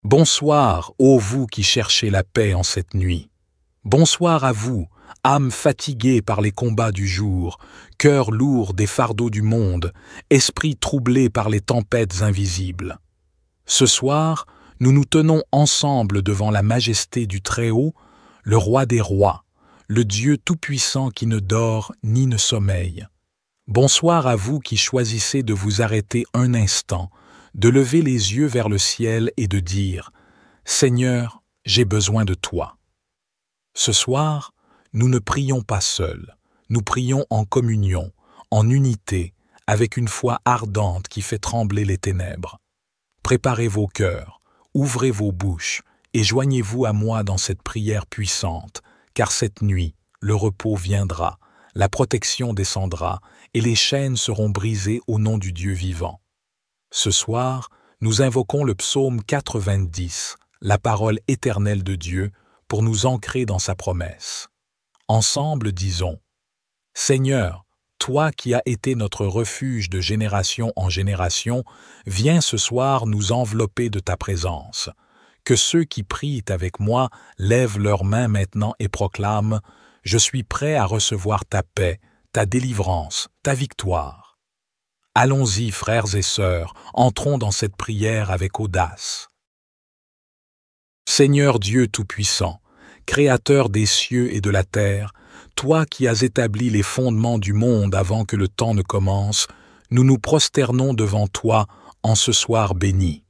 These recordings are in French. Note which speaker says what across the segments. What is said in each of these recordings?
Speaker 1: Bonsoir, ô vous qui cherchez la paix en cette nuit. Bonsoir à vous, âmes fatiguées par les combats du jour, cœur lourd des fardeaux du monde, esprit troublé par les tempêtes invisibles. Ce soir, nous nous tenons ensemble devant la majesté du Très-Haut, le Roi des rois, le Dieu tout-puissant qui ne dort ni ne sommeille. Bonsoir à vous qui choisissez de vous arrêter un instant, de lever les yeux vers le ciel et de dire « Seigneur, j'ai besoin de toi ». Ce soir, nous ne prions pas seuls, nous prions en communion, en unité, avec une foi ardente qui fait trembler les ténèbres. Préparez vos cœurs, ouvrez vos bouches et joignez-vous à moi dans cette prière puissante, car cette nuit, le repos viendra, la protection descendra et les chaînes seront brisées au nom du Dieu vivant. Ce soir, nous invoquons le psaume 90, la parole éternelle de Dieu, pour nous ancrer dans sa promesse. Ensemble, disons « Seigneur, toi qui as été notre refuge de génération en génération, viens ce soir nous envelopper de ta présence. Que ceux qui prient avec moi lèvent leurs mains maintenant et proclament « Je suis prêt à recevoir ta paix, ta délivrance, ta victoire. » Allons-y, frères et sœurs, entrons dans cette prière avec audace. Seigneur Dieu Tout-Puissant, Créateur des cieux et de la terre, toi qui as établi les fondements du monde avant que le temps ne commence, nous nous prosternons devant toi en ce soir béni.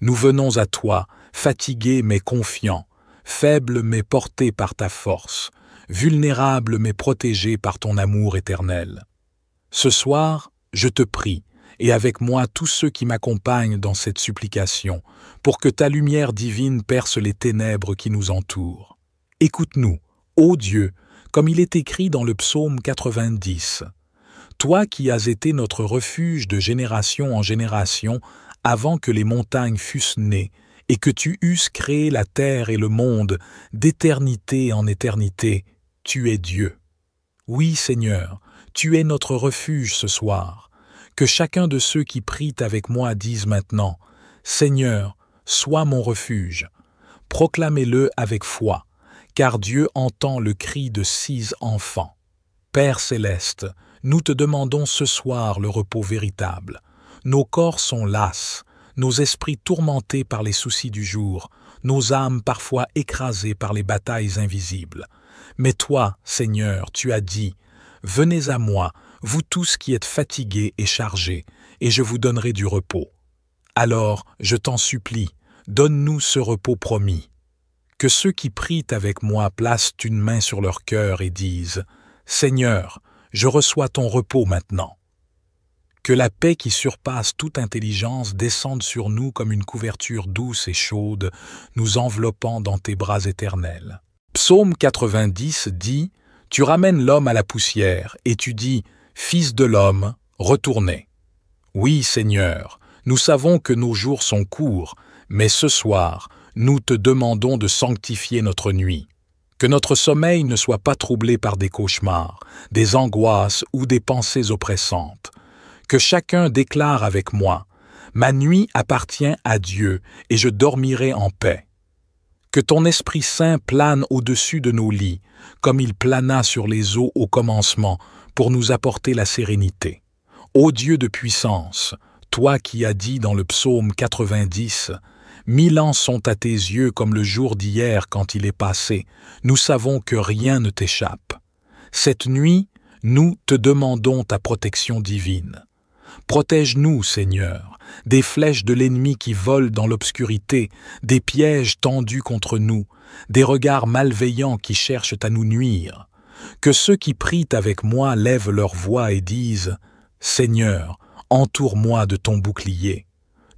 Speaker 1: Nous venons à toi, fatigués mais confiants, faibles mais portés par ta force, vulnérables mais protégés par ton amour éternel. Ce soir, je te prie, et avec moi tous ceux qui m'accompagnent dans cette supplication, pour que ta lumière divine perce les ténèbres qui nous entourent. Écoute-nous, ô Dieu, comme il est écrit dans le psaume 90. Toi qui as été notre refuge de génération en génération, avant que les montagnes fussent nées, et que tu eusses créé la terre et le monde, d'éternité en éternité, tu es Dieu. Oui, Seigneur, tu es notre refuge ce soir. Que chacun de ceux qui prient avec moi dise maintenant « Seigneur, sois mon refuge ». Proclamez-le avec foi, car Dieu entend le cri de 6 enfants. Père céleste, nous te demandons ce soir le repos véritable. Nos corps sont lasses, nos esprits tourmentés par les soucis du jour, nos âmes parfois écrasées par les batailles invisibles. Mais toi, Seigneur, tu as dit « Venez à moi, vous tous qui êtes fatigués et chargés, et je vous donnerai du repos. » Alors, je t'en supplie, donne-nous ce repos promis. Que ceux qui prient avec moi placent une main sur leur cœur et disent « Seigneur, je reçois ton repos maintenant. » Que la paix qui surpasse toute intelligence descende sur nous comme une couverture douce et chaude, nous enveloppant dans tes bras éternels. Psaume 90 dit « Tu ramènes l'homme à la poussière, et tu dis « Fils de l'homme, retournez. » Oui, Seigneur, nous savons que nos jours sont courts, mais ce soir, nous te demandons de sanctifier notre nuit. Que notre sommeil ne soit pas troublé par des cauchemars, des angoisses ou des pensées oppressantes. Que chacun déclare avec moi « Ma nuit appartient à Dieu, et je dormirai en paix. » Que ton Esprit Saint plane au-dessus de nos lits, comme il plana sur les eaux au commencement, pour nous apporter la sérénité. Ô Dieu de puissance, toi qui as dit dans le psaume 90, « 1000 ans sont à tes yeux comme le jour d'hier quand il est passé, nous savons que rien ne t'échappe. » Cette nuit, nous te demandons ta protection divine. Protège-nous, Seigneur, des flèches de l'ennemi qui volent dans l'obscurité, des pièges tendus contre nous, des regards malveillants qui cherchent à nous nuire. Que ceux qui prient avec moi lèvent leur voix et disent « Seigneur, entoure-moi de ton bouclier. »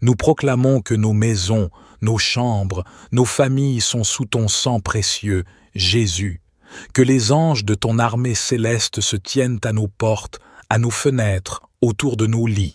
Speaker 1: Nous proclamons que nos maisons, nos chambres, nos familles sont sous ton sang précieux, Jésus. Que les anges de ton armée céleste se tiennent à nos portes, à nos fenêtres, autour de nos lits.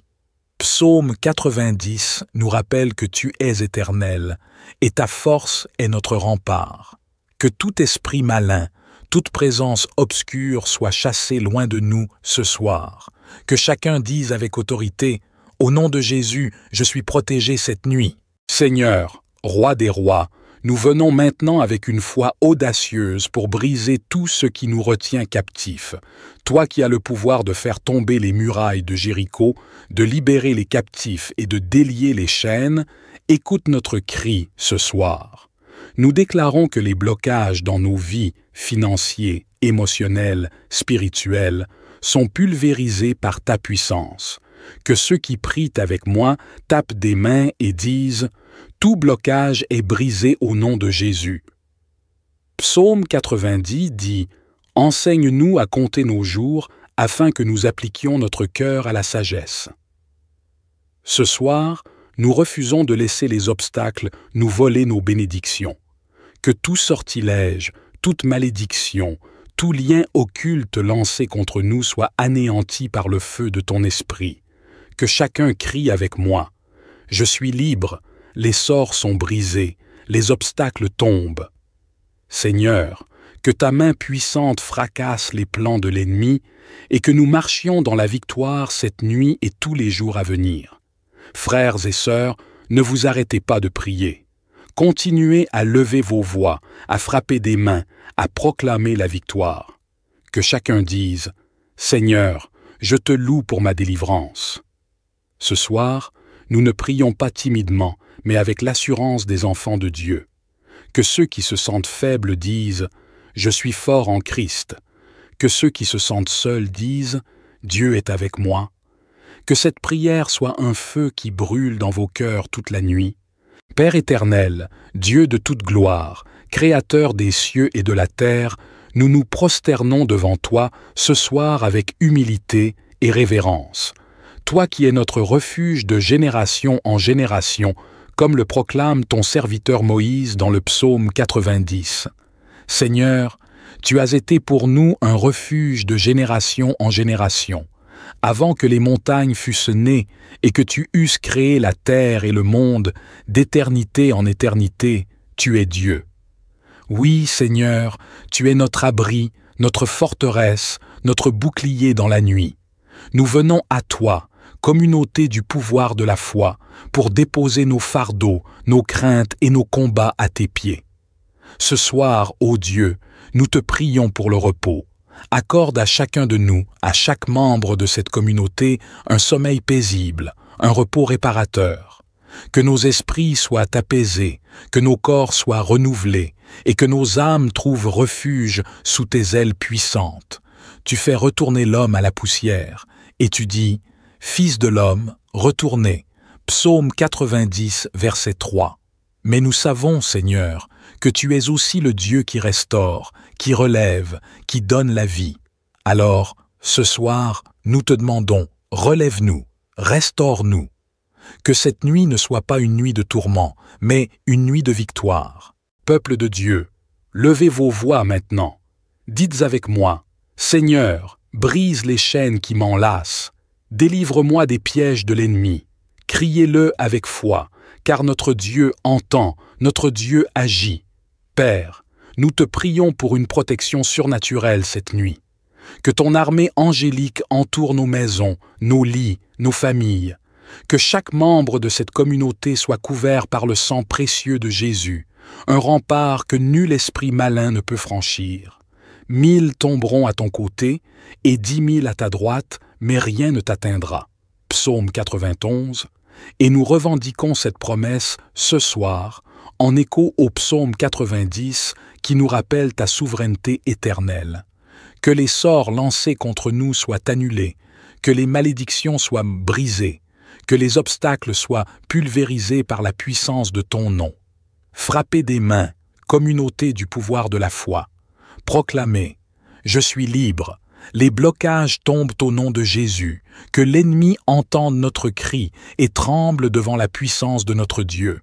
Speaker 1: Psaume 90 nous rappelle que tu es éternel, et ta force est notre rempart. Que tout esprit malin, toute présence obscure soit chassée loin de nous ce soir. Que chacun dise avec autorité « Au nom de Jésus, je suis protégé cette nuit. » Seigneur, Roi des rois, nous venons maintenant avec une foi audacieuse pour briser tout ce qui nous retient captifs. Toi qui as le pouvoir de faire tomber les murailles de Jéricho, de libérer les captifs et de délier les chaînes, écoute notre cri ce soir. Nous déclarons que les blocages dans nos vies financiers, émotionnels, spirituels, sont pulvérisés par ta puissance. Que ceux qui prient avec moi tapent des mains et disent « Tout blocage est brisé au nom de Jésus ». Psaume 90 dit « Enseigne-nous à compter nos jours afin que nous appliquions notre cœur à la sagesse ». Ce soir, nous refusons de laisser les obstacles nous voler nos bénédictions. Que tout sortilège, toute malédiction, tout lien occulte lancé contre nous soit anéanti par le feu de ton esprit. Que chacun crie avec moi. Je suis libre, les sorts sont brisés, les obstacles tombent. Seigneur, que ta main puissante fracasse les plans de l'ennemi et que nous marchions dans la victoire cette nuit et tous les jours à venir. Frères et sœurs, ne vous arrêtez pas de prier. Continuez à lever vos voix, à frapper des mains, à proclamer la victoire. Que chacun dise « Seigneur, je te loue pour ma délivrance ». Ce soir, nous ne prions pas timidement, mais avec l'assurance des enfants de Dieu. Que ceux qui se sentent faibles disent « Je suis fort en Christ ». Que ceux qui se sentent seuls disent « Dieu est avec moi ». Que cette prière soit un feu qui brûle dans vos cœurs toute la nuit. Père éternel, Dieu de toute gloire, Créateur des cieux et de la terre, nous nous prosternons devant toi ce soir avec humilité et révérence. Toi qui es notre refuge de génération en génération, comme le proclame ton serviteur Moïse dans le psaume 90. Seigneur, tu as été pour nous un refuge de génération en génération. Avant que les montagnes fussent nées et que tu eusses créé la terre et le monde, d'éternité en éternité, tu es Dieu. Oui, Seigneur, tu es notre abri, notre forteresse, notre bouclier dans la nuit. Nous venons à toi, communauté du pouvoir de la foi, pour déposer nos fardeaux, nos craintes et nos combats à tes pieds. Ce soir, ô Dieu, nous te prions pour le repos. Accorde à chacun de nous, à chaque membre de cette communauté, un sommeil paisible, un repos réparateur. Que nos esprits soient apaisés, que nos corps soient renouvelés, et que nos âmes trouvent refuge sous tes ailes puissantes. Tu fais retourner l'homme à la poussière, et tu dis « Fils de l'homme, retournez » Psaume 90, verset 3. Mais nous savons, Seigneur, que tu es aussi le Dieu qui restaure, qui relève, qui donne la vie. Alors, ce soir, nous te demandons, relève-nous, restaure-nous. Que cette nuit ne soit pas une nuit de tourment, mais une nuit de victoire. Peuple de Dieu, levez vos voix maintenant. Dites avec moi, Seigneur, brise les chaînes qui m'enlacent. Délivre-moi des pièges de l'ennemi. Criez-le avec foi, car notre Dieu entend, notre Dieu agit. Père, nous te prions pour une protection surnaturelle cette nuit. Que ton armée angélique entoure nos maisons, nos lits, nos familles. Que chaque membre de cette communauté soit couvert par le sang précieux de Jésus, un rempart que nul esprit malin ne peut franchir. 1000 tomberont à ton côté et 10 000 à ta droite, mais rien ne t'atteindra. Psaume 91. Et nous revendiquons cette promesse ce soir, en écho au psaume 90 qui nous rappelle ta souveraineté éternelle. Que les sorts lancés contre nous soient annulés, que les malédictions soient brisées, que les obstacles soient pulvérisés par la puissance de ton nom. Frappez des mains, communauté du pouvoir de la foi. Proclamez, je suis libre. Les blocages tombent au nom de Jésus, que l'ennemi entende notre cri et tremble devant la puissance de notre Dieu.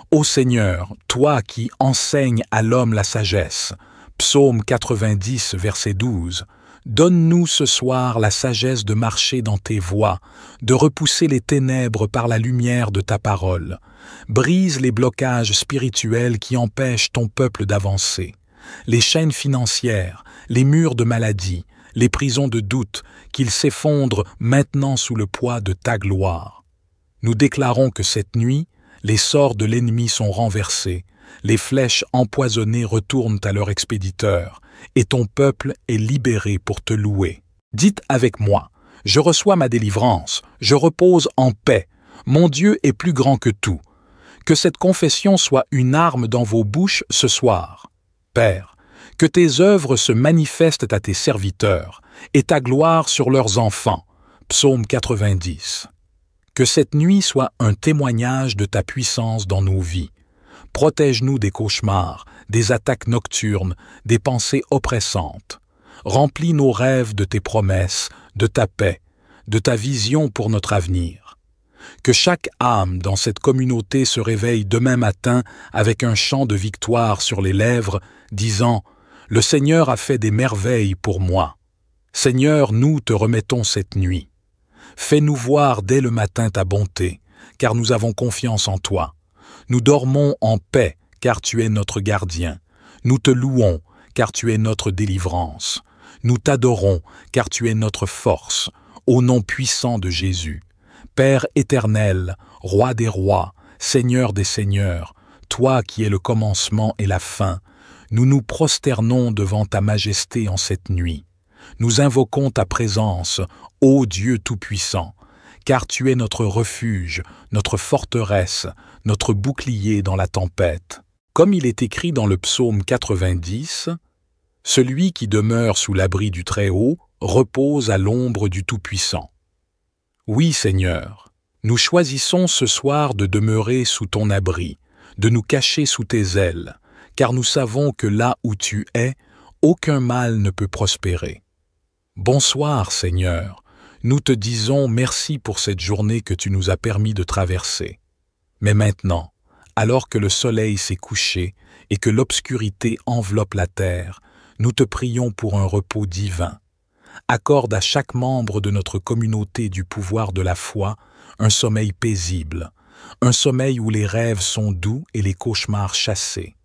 Speaker 1: Ô Seigneur, toi qui enseignes à l'homme la sagesse, Psaume 90, verset 12, donne-nous ce soir la sagesse de marcher dans tes voies, de repousser les ténèbres par la lumière de ta parole. Brise les blocages spirituels qui empêchent ton peuple d'avancer, les chaînes financières, les murs de maladie, les prisons de doute, qu'ils s'effondrent maintenant sous le poids de ta gloire. Nous déclarons que cette nuit, Les sorts de l'ennemi sont renversés, les flèches empoisonnées retournent à leur expéditeur, et ton peuple est libéré pour te louer. Dites avec moi, je reçois ma délivrance, je repose en paix, mon Dieu est plus grand que tout. Que cette confession soit une arme dans vos bouches ce soir. Père, que tes œuvres se manifestent à tes serviteurs, et ta gloire sur leurs enfants. Psaume 90. Que cette nuit soit un témoignage de ta puissance dans nos vies. Protège-nous des cauchemars, des attaques nocturnes, des pensées oppressantes. Remplis nos rêves de tes promesses, de ta paix, de ta vision pour notre avenir. Que chaque âme dans cette communauté se réveille demain matin avec un chant de victoire sur les lèvres, disant « Le Seigneur a fait des merveilles pour moi. Seigneur, nous te remettons cette nuit. Fais-nous voir dès le matin ta bonté, car nous avons confiance en toi. Nous dormons en paix, car tu es notre gardien. Nous te louons, car tu es notre délivrance. Nous t'adorons, car tu es notre force, au nom puissant de Jésus. Père éternel, Roi des rois, Seigneur des seigneurs, toi qui es le commencement et la fin, nous nous prosternons devant ta majesté en cette nuit. Nous invoquons ta présence, ô Dieu Tout-Puissant, car tu es notre refuge, notre forteresse, notre bouclier dans la tempête. Comme il est écrit dans le psaume 90, « Celui qui demeure sous l'abri du Très-Haut repose à l'ombre du Tout-Puissant. » Oui, Seigneur, nous choisissons ce soir de demeurer sous ton abri, de nous cacher sous tes ailes, car nous savons que là où tu es, aucun mal ne peut prospérer. Bonsoir, Seigneur, nous te disons merci pour cette journée que tu nous as permis de traverser. Mais maintenant, alors que le soleil s'est couché et que l'obscurité enveloppe la terre, nous te prions pour un repos divin. Accorde à chaque membre de notre communauté du pouvoir de la foi un sommeil paisible, un sommeil où les rêves sont doux et les cauchemars chassés.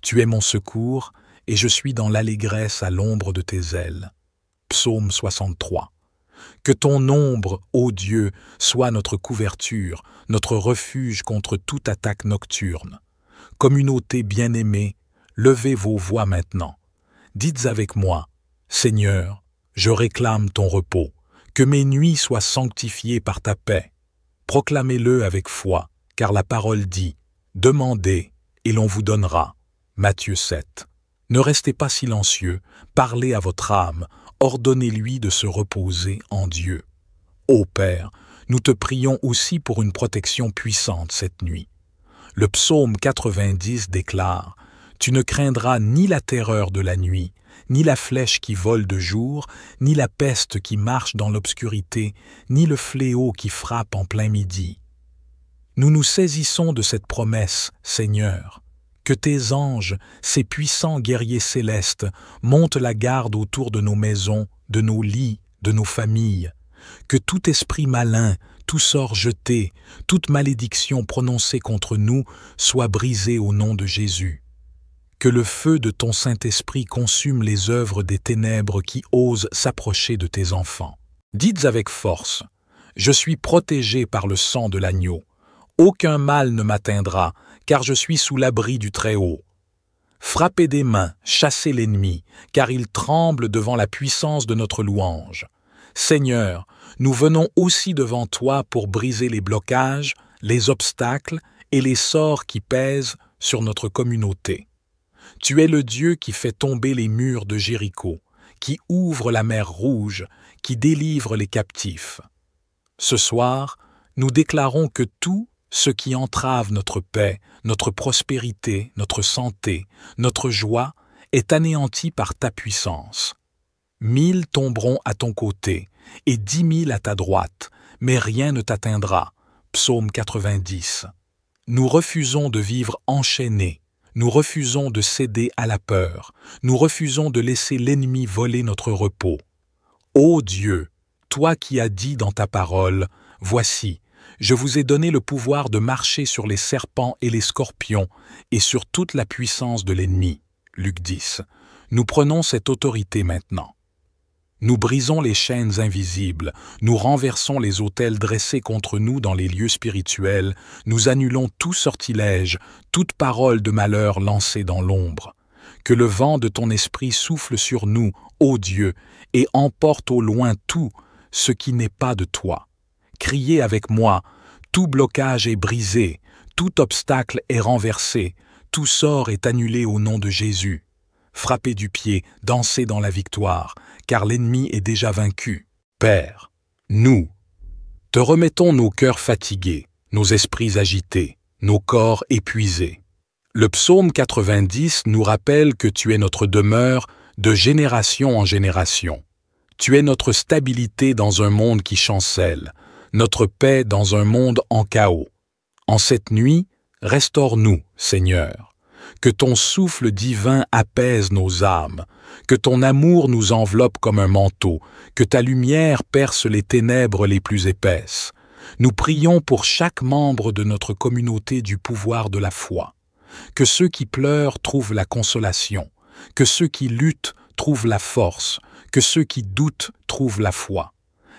Speaker 1: Tu es mon secours et je suis dans l'allégresse à l'ombre de tes ailes. Psaume 63. Que ton ombre, ô Dieu, soit notre couverture, notre refuge contre toute attaque nocturne. Communauté bien-aimée, levez vos voix maintenant. Dites avec moi, Seigneur, je réclame ton repos, que mes nuits soient sanctifiées par ta paix. Proclamez-le avec foi, car la parole dit « Demandez, et l'on vous donnera » Matthieu 7. Ne restez pas silencieux, parlez à votre âme, ordonnez-lui de se reposer en Dieu. Ô Père, nous te prions aussi pour une protection puissante cette nuit. Le psaume 90 déclare « Tu ne craindras ni la terreur de la nuit, ni la flèche qui vole de jour, ni la peste qui marche dans l'obscurité, ni le fléau qui frappe en plein midi. » Nous nous saisissons de cette promesse, Seigneur. Que tes anges, ces puissants guerriers célestes, montent la garde autour de nos maisons, de nos lits, de nos familles. Que tout esprit malin, tout sort jeté, toute malédiction prononcée contre nous soit brisée au nom de Jésus. Que le feu de ton Saint-Esprit consume les œuvres des ténèbres qui osent s'approcher de tes enfants. Dites avec force, « Je suis protégé par le sang de l'agneau. Aucun mal ne m'atteindra, car je suis sous l'abri du Très-Haut. Frappez des mains, chassez l'ennemi, car il tremble devant la puissance de notre louange. Seigneur, nous venons aussi devant toi pour briser les blocages, les obstacles et les sorts qui pèsent sur notre communauté. Tu es le Dieu qui fait tomber les murs de Jéricho, qui ouvre la mer Rouge, qui délivre les captifs. Ce soir, nous déclarons que tout ce qui entrave notre paix, notre prospérité, notre santé, notre joie, est anéanti par ta puissance. 1000 tomberont à ton côté et 10 000 à ta droite, mais rien ne t'atteindra. Psaume 90. Nous refusons de vivre enchaînés, nous refusons de céder à la peur, nous refusons de laisser l'ennemi voler notre repos. Ô Dieu, toi qui as dit dans ta parole, « Voici, je vous ai donné le pouvoir de marcher sur les serpents et les scorpions et sur toute la puissance de l'ennemi. » Luc 10. Nous prenons cette autorité maintenant. Nous brisons les chaînes invisibles, nous renversons les autels dressés contre nous dans les lieux spirituels, nous annulons tout sortilège, toute parole de malheur lancée dans l'ombre. Que le vent de ton esprit souffle sur nous, ô Dieu, et emporte au loin tout ce qui n'est pas de toi. Criez avec moi, tout blocage est brisé, tout obstacle est renversé, tout sort est annulé au nom de Jésus. Frappez du pied, dansez dans la victoire, car l'ennemi est déjà vaincu. Père, nous te remettons nos cœurs fatigués, nos esprits agités, nos corps épuisés. Le psaume 90 nous rappelle que tu es notre demeure de génération en génération. Tu es notre stabilité dans un monde qui chancelle, notre paix dans un monde en chaos. En cette nuit, restaure-nous, Seigneur. Que ton souffle divin apaise nos âmes, que ton amour nous enveloppe comme un manteau, que ta lumière perce les ténèbres les plus épaisses. Nous prions pour chaque membre de notre communauté du pouvoir de la foi. Que ceux qui pleurent trouvent la consolation, que ceux qui luttent trouvent la force, que ceux qui doutent trouvent la foi.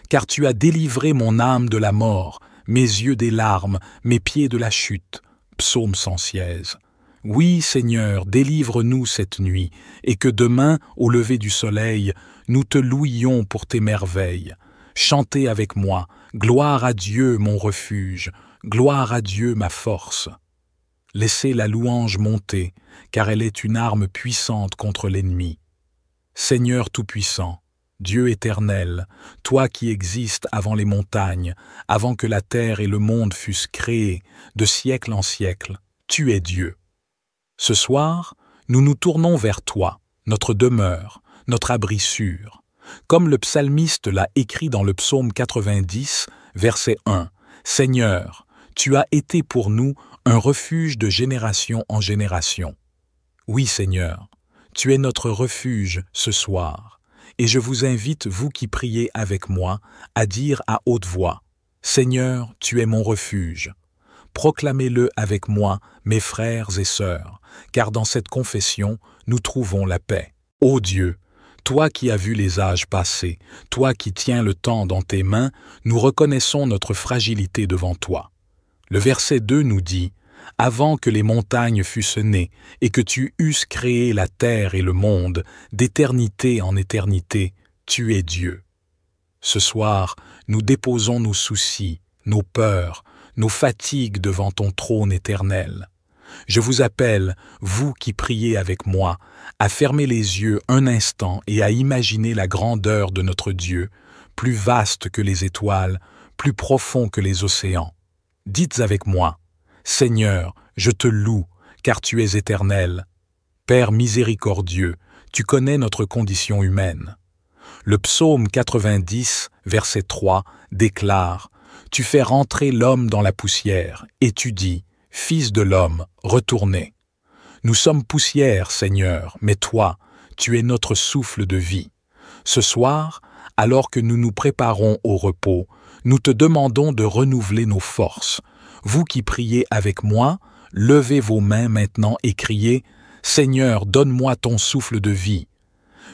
Speaker 1: Car tu as délivré mon âme de la mort, mes yeux des larmes, mes pieds de la chute. Psaume 116. Oui, Seigneur, délivre-nous cette nuit, et que demain, au lever du soleil, nous te louions pour tes merveilles. Chantez avec moi, gloire à Dieu mon refuge, gloire à Dieu ma force. Laissez la louange monter, car elle est une arme puissante contre l'ennemi. Seigneur Tout-Puissant, Dieu éternel, toi qui existes avant les montagnes, avant que la terre et le monde fussent créés, de siècle en siècle, tu es Dieu. Ce soir, nous nous tournons vers toi, notre demeure, notre abri sûr. Comme le psalmiste l'a écrit dans le psaume 90, verset 1, « Seigneur, tu as été pour nous un refuge de génération en génération. » Oui, Seigneur, tu es notre refuge ce soir, et je vous invite, vous qui priez avec moi, à dire à haute voix, « Seigneur, tu es mon refuge. » Proclamez-le avec moi, mes frères et sœurs, car dans cette confession, nous trouvons la paix. Ô Dieu, toi qui as vu les âges passés, toi qui tiens le temps dans tes mains, nous reconnaissons notre fragilité devant toi. Le verset 2 nous dit « Avant que les montagnes fussent nées et que tu eusses créé la terre et le monde, d'éternité en éternité, tu es Dieu. » Ce soir, nous déposons nos soucis, nos peurs, nos fatigues devant ton trône éternel. Je vous appelle, vous qui priez avec moi, à fermer les yeux un instant et à imaginer la grandeur de notre Dieu, plus vaste que les étoiles, plus profond que les océans. Dites avec moi, « Seigneur, je te loue, car tu es éternel. Père miséricordieux, tu connais notre condition humaine. » Le psaume 90, verset 3, déclare « Tu fais rentrer l'homme dans la poussière, et tu dis, Fils de l'homme, retournez. » Nous sommes poussière, Seigneur, mais toi, tu es notre souffle de vie. Ce soir, alors que nous nous préparons au repos, nous te demandons de renouveler nos forces. Vous qui priez avec moi, levez vos mains maintenant et criez « Seigneur, donne-moi ton souffle de vie. »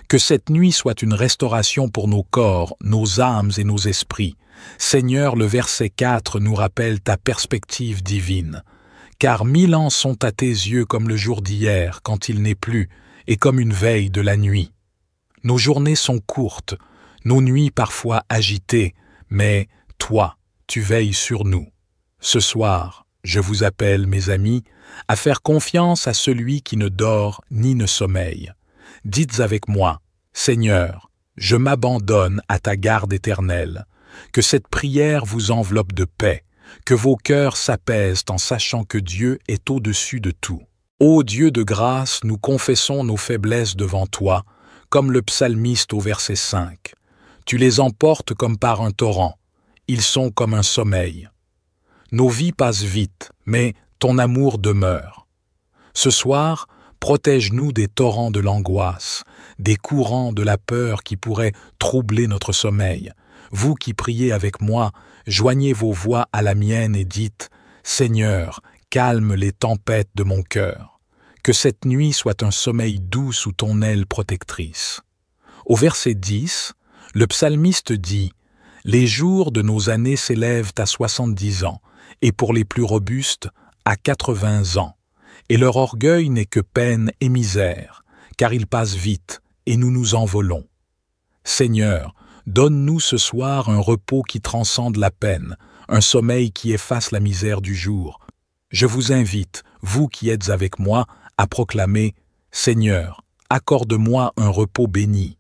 Speaker 1: Que cette nuit soit une restauration pour nos corps, nos âmes et nos esprits. Seigneur, le verset 4 nous rappelle ta perspective divine. Car 1000 ans sont à tes yeux comme le jour d'hier, quand il n'est plus, et comme une veille de la nuit. Nos journées sont courtes, nos nuits parfois agitées, mais toi, tu veilles sur nous. Ce soir, je vous appelle, mes amis, à faire confiance à celui qui ne dort ni ne sommeille. Dites avec moi, Seigneur, je m'abandonne à ta garde éternelle. Que cette prière vous enveloppe de paix, que vos cœurs s'apaisent en sachant que Dieu est au-dessus de tout. Ô Dieu de grâce, nous confessons nos faiblesses devant toi, comme le psalmiste au verset 5. Tu les emportes comme par un torrent, ils sont comme un sommeil. Nos vies passent vite, mais ton amour demeure. Ce soir, protège-nous des torrents de l'angoisse, des courants de la peur qui pourraient troubler notre sommeil. Vous qui priez avec moi, joignez vos voix à la mienne et dites « Seigneur, calme les tempêtes de mon cœur. Que cette nuit soit un sommeil doux sous ton aile protectrice. » Au verset 10, Le psalmiste dit « Les jours de nos années s'élèvent à 70 ans, et pour les plus robustes, à 80 ans. Et leur orgueil n'est que peine et misère, car ils passent vite, et nous nous envolons. Seigneur, donne-nous ce soir un repos qui transcende la peine, un sommeil qui efface la misère du jour. Je vous invite, vous qui êtes avec moi, à proclamer « Seigneur, accorde-moi un repos béni.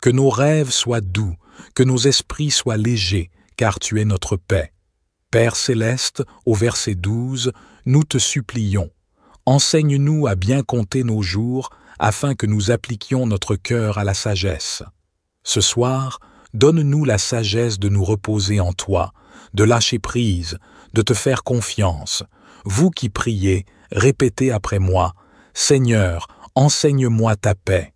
Speaker 1: Que nos rêves soient doux, que nos esprits soient légers, car tu es notre paix. Père céleste, au verset 12, nous te supplions. Enseigne-nous à bien compter nos jours, afin que nous appliquions notre cœur à la sagesse. Ce soir, donne-nous la sagesse de nous reposer en toi, de lâcher prise, de te faire confiance. Vous qui priez, répétez après moi, « Seigneur, enseigne-moi ta paix. »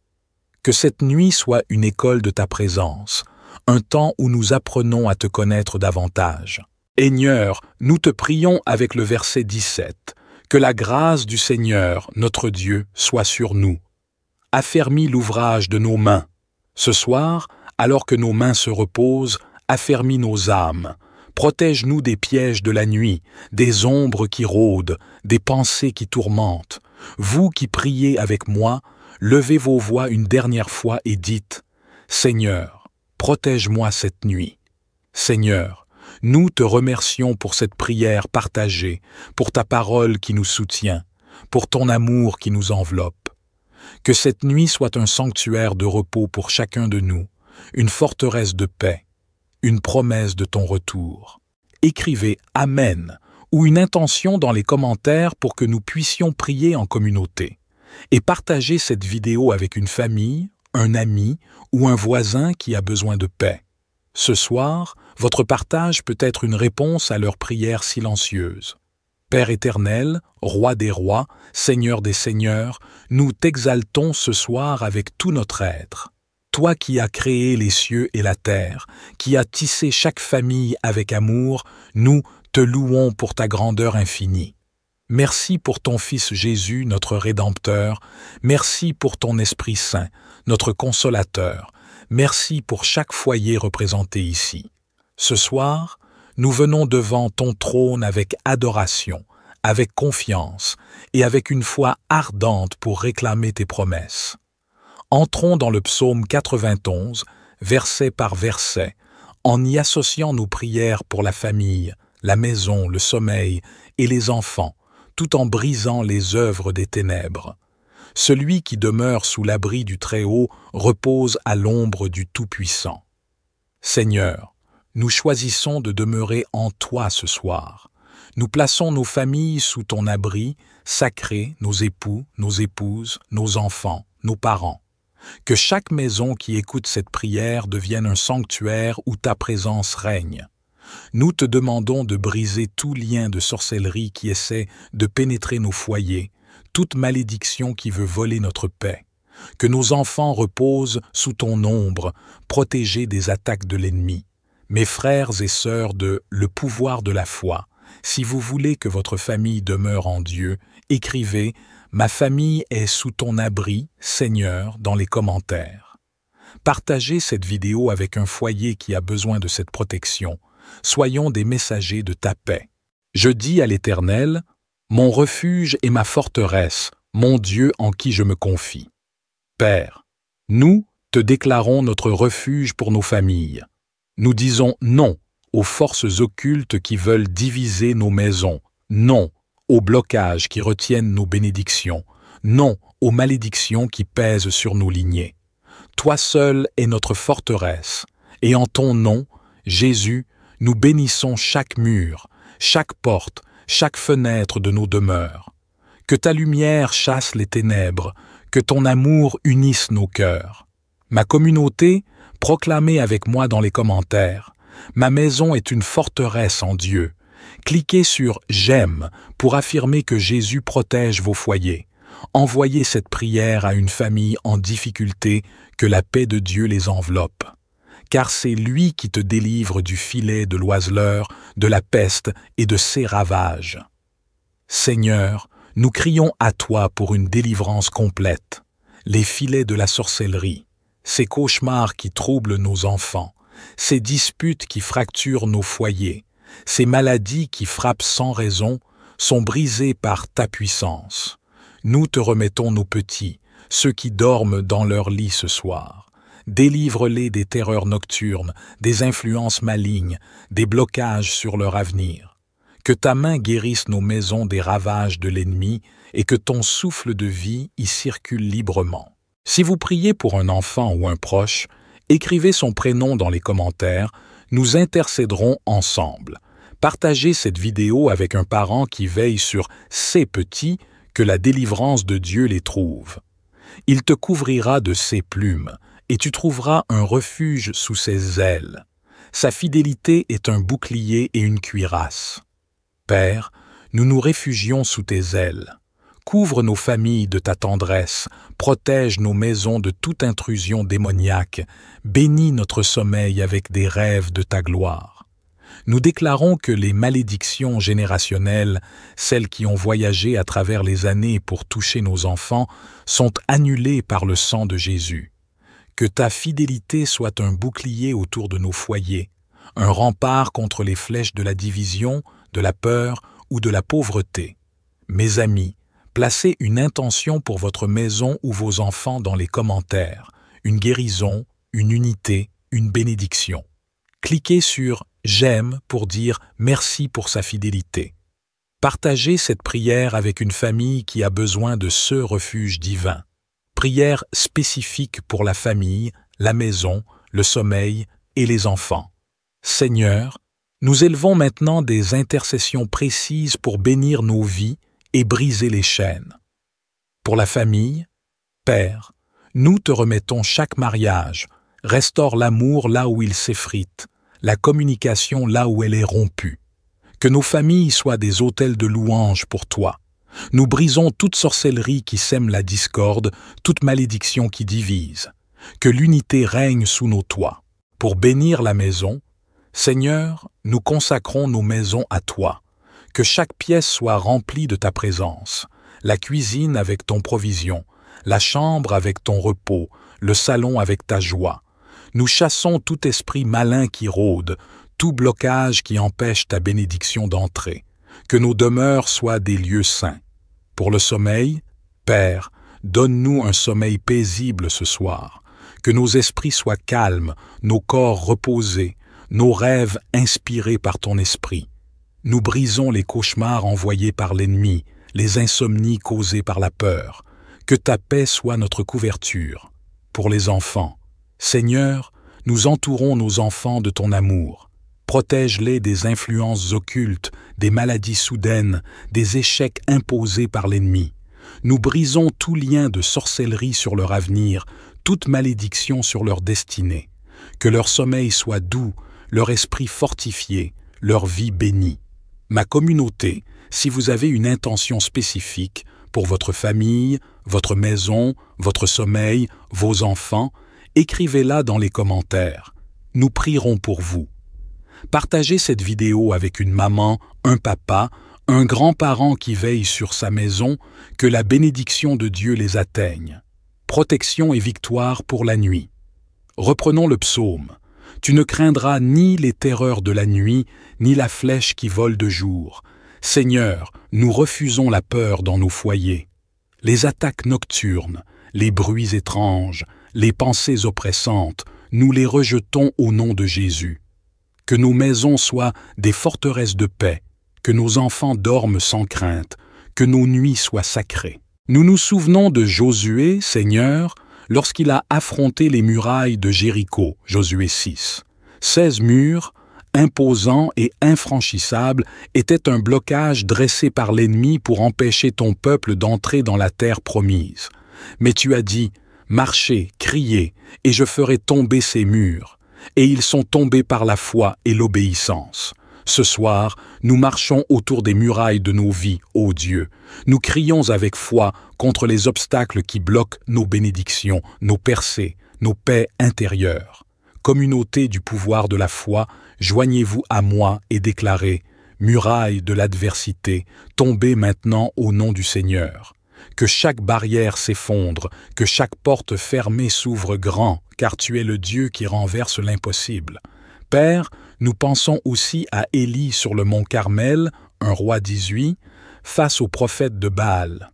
Speaker 1: Que cette nuit soit une école de ta présence, un temps où nous apprenons à te connaître davantage. Seigneur, nous te prions avec le verset 17, que la grâce du Seigneur, notre Dieu, soit sur nous. Affermis l'ouvrage de nos mains. Ce soir, alors que nos mains se reposent, affermis nos âmes. Protège-nous des pièges de la nuit, des ombres qui rôdent, des pensées qui tourmentent. Vous qui priez avec moi, levez vos voix une dernière fois et dites « Seigneur, protège-moi cette nuit. » Seigneur, nous te remercions pour cette prière partagée, pour ta parole qui nous soutient, pour ton amour qui nous enveloppe. Que cette nuit soit un sanctuaire de repos pour chacun de nous, une forteresse de paix, une promesse de ton retour. Écrivez « Amen » ou une intention dans les commentaires pour que nous puissions prier en communauté. Et partagez cette vidéo avec une famille, un ami ou un voisin qui a besoin de paix. Ce soir, votre partage peut être une réponse à leurs prières silencieuses. Père éternel, Roi des rois, Seigneur des seigneurs, nous t'exaltons ce soir avec tout notre être. Toi qui as créé les cieux et la terre, qui as tissé chaque famille avec amour, nous te louons pour ta grandeur infinie. Merci pour ton Fils Jésus, notre Rédempteur. Merci pour ton Esprit Saint, notre Consolateur. Merci pour chaque foyer représenté ici. Ce soir, nous venons devant ton trône avec adoration, avec confiance et avec une foi ardente pour réclamer tes promesses. Entrons dans le psaume 91, verset par verset, en y associant nos prières pour la famille, la maison, le sommeil et les enfants, tout en brisant les œuvres des ténèbres. Celui qui demeure sous l'abri du Très-Haut repose à l'ombre du Tout-Puissant. Seigneur, nous choisissons de demeurer en toi ce soir. Nous plaçons nos familles sous ton abri, sacré, nos époux, nos épouses, nos enfants, nos parents. Que chaque maison qui écoute cette prière devienne un sanctuaire où ta présence règne. Nous te demandons de briser tout lien de sorcellerie qui essaie de pénétrer nos foyers, toute malédiction qui veut voler notre paix. Que nos enfants reposent sous ton ombre, protégés des attaques de l'ennemi. Mes frères et sœurs de Le pouvoir de la foi, si vous voulez que votre famille demeure en Dieu, écrivez « Ma famille est sous ton abri, Seigneur » dans les commentaires. Partagez cette vidéo avec un foyer qui a besoin de cette protection. Soyons des messagers de ta paix. Je dis à l'Éternel, mon refuge et ma forteresse, mon Dieu en qui je me confie. Père, nous te déclarons notre refuge pour nos familles. Nous disons non aux forces occultes qui veulent diviser nos maisons, non aux blocages qui retiennent nos bénédictions, non aux malédictions qui pèsent sur nos lignées. Toi seul es notre forteresse, et en ton nom, Jésus, nous bénissons chaque mur, chaque porte, chaque fenêtre de nos demeures. Que ta lumière chasse les ténèbres, que ton amour unisse nos cœurs. Ma communauté, proclamez avec moi dans les commentaires. Ma maison est une forteresse en Dieu. Cliquez sur « J'aime » pour affirmer que Jésus protège vos foyers. Envoyez cette prière à une famille en difficulté, que la paix de Dieu les enveloppe. Car c'est lui qui te délivre du filet de l'oiseleur, de la peste et de ses ravages. Seigneur, nous crions à toi pour une délivrance complète. Les filets de la sorcellerie, ces cauchemars qui troublent nos enfants, ces disputes qui fracturent nos foyers, ces maladies qui frappent sans raison, sont brisées par ta puissance. Nous te remettons nos petits, ceux qui dorment dans leur lit ce soir. Délivre-les des terreurs nocturnes, des influences malignes, des blocages sur leur avenir. Que ta main guérisse nos maisons des ravages de l'ennemi et que ton souffle de vie y circule librement. Si vous priez pour un enfant ou un proche, écrivez son prénom dans les commentaires, nous intercéderons ensemble. Partagez cette vidéo avec un parent qui veille sur ses petits, que la délivrance de Dieu les trouve. Il te couvrira de ses plumes, et tu trouveras un refuge sous ses ailes. Sa fidélité est un bouclier et une cuirasse. Père, nous nous réfugions sous tes ailes. Couvre nos familles de ta tendresse, protège nos maisons de toute intrusion démoniaque, bénis notre sommeil avec des rêves de ta gloire. Nous déclarons que les malédictions générationnelles, celles qui ont voyagé à travers les années pour toucher nos enfants, sont annulées par le sang de Jésus. Que ta fidélité soit un bouclier autour de nos foyers, un rempart contre les flèches de la division, de la peur ou de la pauvreté. Mes amis, placez une intention pour votre maison ou vos enfants dans les commentaires, une guérison, une unité, une bénédiction. Cliquez sur « J'aime » pour dire merci pour sa fidélité. Partagez cette prière avec une famille qui a besoin de ce refuge divin. Prière spécifique pour la famille, la maison, le sommeil et les enfants. Seigneur, nous élevons maintenant des intercessions précises pour bénir nos vies et briser les chaînes. Pour la famille, Père, nous te remettons chaque mariage, restaure l'amour là où il s'effrite, la communication là où elle est rompue. Que nos familles soient des autels de louange pour toi. Nous brisons toute sorcellerie qui sème la discorde, toute malédiction qui divise. Que l'unité règne sous nos toits. Pour bénir la maison, Seigneur, nous consacrons nos maisons à toi. Que chaque pièce soit remplie de ta présence, la cuisine avec ton provision, la chambre avec ton repos, le salon avec ta joie. Nous chassons tout esprit malin qui rôde, tout blocage qui empêche ta bénédiction d'entrer. Que nos demeures soient des lieux saints. Pour le sommeil, Père, donne-nous un sommeil paisible ce soir. Que nos esprits soient calmes, nos corps reposés, nos rêves inspirés par ton esprit. Nous brisons les cauchemars envoyés par l'ennemi, les insomnies causées par la peur. Que ta paix soit notre couverture. Pour les enfants, Seigneur, nous entourons nos enfants de ton amour. Protège-les des influences occultes, des maladies soudaines, des échecs imposés par l'ennemi. Nous brisons tout lien de sorcellerie sur leur avenir, toute malédiction sur leur destinée. Que leur sommeil soit doux, leur esprit fortifié, leur vie bénie. Ma communauté, si vous avez une intention spécifique pour votre famille, votre maison, votre sommeil, vos enfants, écrivez-la dans les commentaires. Nous prierons pour vous. Partagez cette vidéo avec une maman, un papa, un grand-parent qui veille sur sa maison, que la bénédiction de Dieu les atteigne. Protection et victoire pour la nuit. Reprenons le psaume. Tu ne craindras ni les terreurs de la nuit, ni la flèche qui vole de jour. Seigneur, nous refusons la peur dans nos foyers. Les attaques nocturnes, les bruits étranges, les pensées oppressantes, nous les rejetons au nom de Jésus. Que nos maisons soient des forteresses de paix, que nos enfants dorment sans crainte, que nos nuits soient sacrées. Nous nous souvenons de Josué, Seigneur, lorsqu'il a affronté les murailles de Jéricho, Josué 6. 16 murs, imposants et infranchissables, étaient un blocage dressé par l'ennemi pour empêcher ton peuple d'entrer dans la terre promise. Mais tu as dit, marchez, criez, et je ferai tomber ces murs. Et ils sont tombés par la foi et l'obéissance. Ce soir, nous marchons autour des murailles de nos vies, ô Dieu. Nous crions avec foi contre les obstacles qui bloquent nos bénédictions, nos percées, nos paix intérieures. Communauté du pouvoir de la foi, joignez-vous à moi et déclarez « Murailles de l'adversité, tombez maintenant au nom du Seigneur ». Que chaque barrière s'effondre, que chaque porte fermée s'ouvre grand, car tu es le Dieu qui renverse l'impossible. Père, nous pensons aussi à Élie sur le mont Carmel, un roi 18, face aux prophètes de Baal.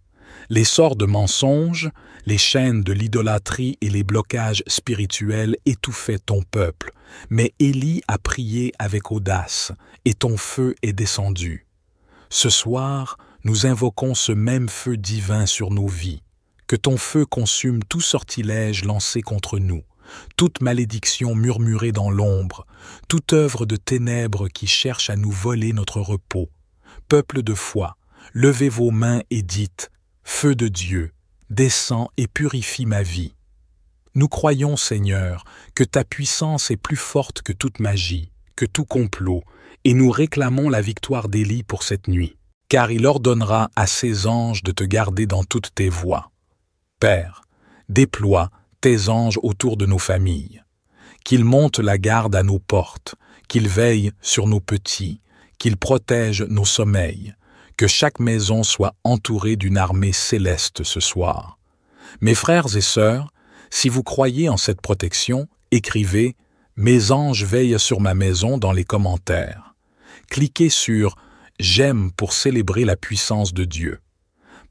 Speaker 1: Les sorts de mensonges, les chaînes de l'idolâtrie et les blocages spirituels étouffaient ton peuple. Mais Élie a prié avec audace, et ton feu est descendu. Ce soir, nous invoquons ce même feu divin sur nos vies. Que ton feu consume tout sortilège lancé contre nous, toute malédiction murmurée dans l'ombre, toute œuvre de ténèbres qui cherche à nous voler notre repos. Peuple de foi, levez vos mains et dites « Feu de Dieu, descends et purifie ma vie ». Nous croyons, Seigneur, que ta puissance est plus forte que toute magie, que tout complot, et nous réclamons la victoire d'Élie pour cette nuit, car il ordonnera à ses anges de te garder dans toutes tes voies. Père, déploie tes anges autour de nos familles, qu'ils montent la garde à nos portes, qu'ils veillent sur nos petits, qu'ils protègent nos sommeils, que chaque maison soit entourée d'une armée céleste ce soir. Mes frères et sœurs, si vous croyez en cette protection, écrivez « Mes anges veillent sur ma maison » dans les commentaires. Cliquez sur « J'aime » pour célébrer la puissance de Dieu.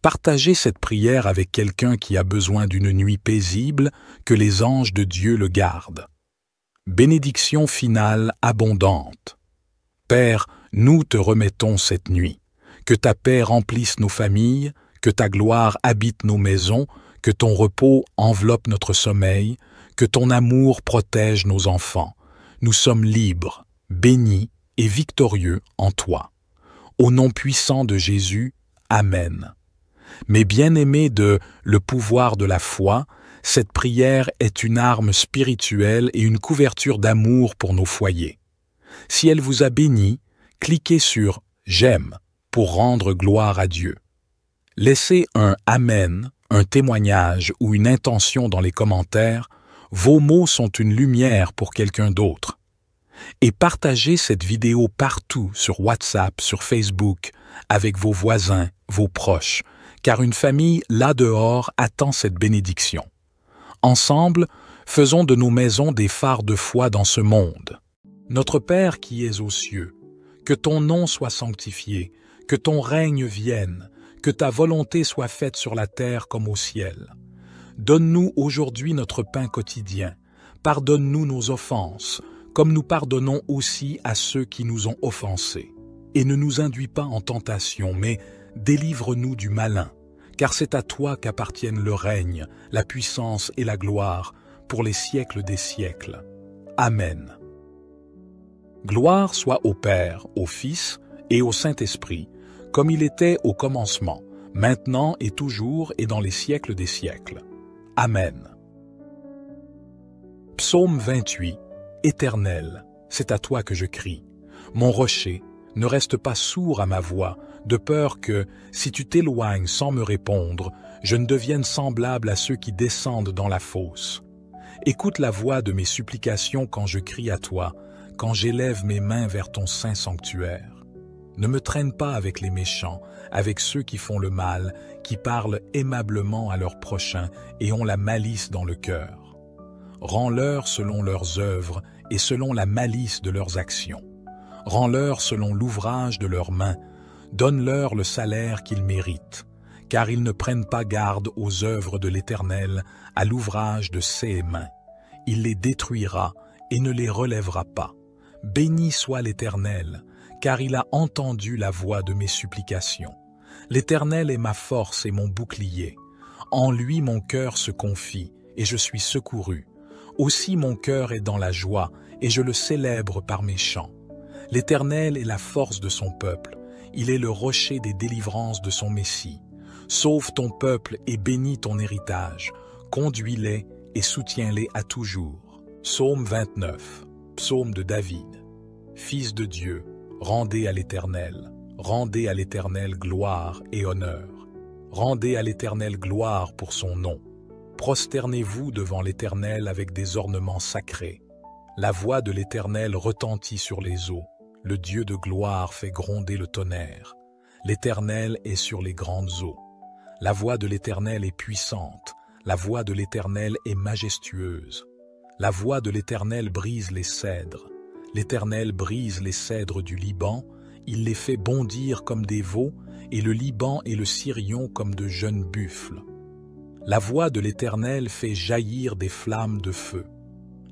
Speaker 1: Partagez cette prière avec quelqu'un qui a besoin d'une nuit paisible, que les anges de Dieu le gardent. Bénédiction finale abondante. Père, nous te remettons cette nuit. Que ta paix remplisse nos familles, que ta gloire habite nos maisons, que ton repos enveloppe notre sommeil, que ton amour protège nos enfants. Nous sommes libres, bénis et victorieux en toi. Au nom puissant de Jésus, Amen. Mes bien-aimés de Le pouvoir de la foi, cette prière est une arme spirituelle et une couverture d'amour pour nos foyers. Si elle vous a béni, cliquez sur « J'aime » pour rendre gloire à Dieu. Laissez un « Amen », un témoignage ou une intention dans les commentaires. Vos mots sont une lumière pour quelqu'un d'autre. Et partagez cette vidéo partout sur WhatsApp, sur Facebook, avec vos voisins, vos proches, car une famille là dehors attend cette bénédiction. Ensemble, faisons de nos maisons des phares de foi dans ce monde. Notre Père qui es aux cieux, que ton nom soit sanctifié, que ton règne vienne, que ta volonté soit faite sur la terre comme au ciel. Donne-nous aujourd'hui notre pain quotidien. Pardonne-nous nos offenses, comme nous pardonnons aussi à ceux qui nous ont offensés. Et ne nous induis pas en tentation, mais délivre-nous du malin, car c'est à toi qu'appartiennent le règne, la puissance et la gloire, pour les siècles des siècles. Amen. Gloire soit au Père, au Fils et au Saint-Esprit, comme il était au commencement, maintenant et toujours et dans les siècles des siècles. Amen. Psaume 28. Éternel, c'est à toi que je crie. Mon rocher, ne reste pas sourd à ma voix, de peur que, si tu t'éloignes sans me répondre, je ne devienne semblable à ceux qui descendent dans la fosse. Écoute la voix de mes supplications quand je crie à toi, quand j'élève mes mains vers ton saint sanctuaire. Ne me traîne pas avec les méchants, avec ceux qui font le mal, qui parlent aimablement à leurs prochains et ont la malice dans le cœur. Rends-leur selon leurs œuvres et selon la malice de leurs actions. Rends-leur selon l'ouvrage de leurs mains. Donne-leur le salaire qu'ils méritent, car ils ne prennent pas garde aux œuvres de l'Éternel, à l'ouvrage de ses mains. Il les détruira et ne les relèvera pas. Béni soit l'Éternel, car il a entendu la voix de mes supplications. L'Éternel est ma force et mon bouclier. En lui mon cœur se confie, et je suis secouru. Aussi mon cœur est dans la joie, et je le célèbre par mes chants. L'Éternel est la force de son peuple. Il est le rocher des délivrances de son Messie. Sauve ton peuple et bénis ton héritage. Conduis-les et soutiens-les à toujours. Psaume 29. Psaume de David. Fils de Dieu, rendez à l'Éternel gloire et honneur. Rendez à l'Éternel gloire pour son nom. Prosternez-vous devant l'Éternel avec des ornements sacrés. La voix de l'Éternel retentit sur les eaux. Le Dieu de gloire fait gronder le tonnerre. L'Éternel est sur les grandes eaux. La voix de l'Éternel est puissante, la voix de l'Éternel est majestueuse. La voix de l'Éternel brise les cèdres. L'Éternel brise les cèdres du Liban, il les fait bondir comme des veaux, et le Liban et le Sirion comme de jeunes buffles. La voix de l'Éternel fait jaillir des flammes de feu.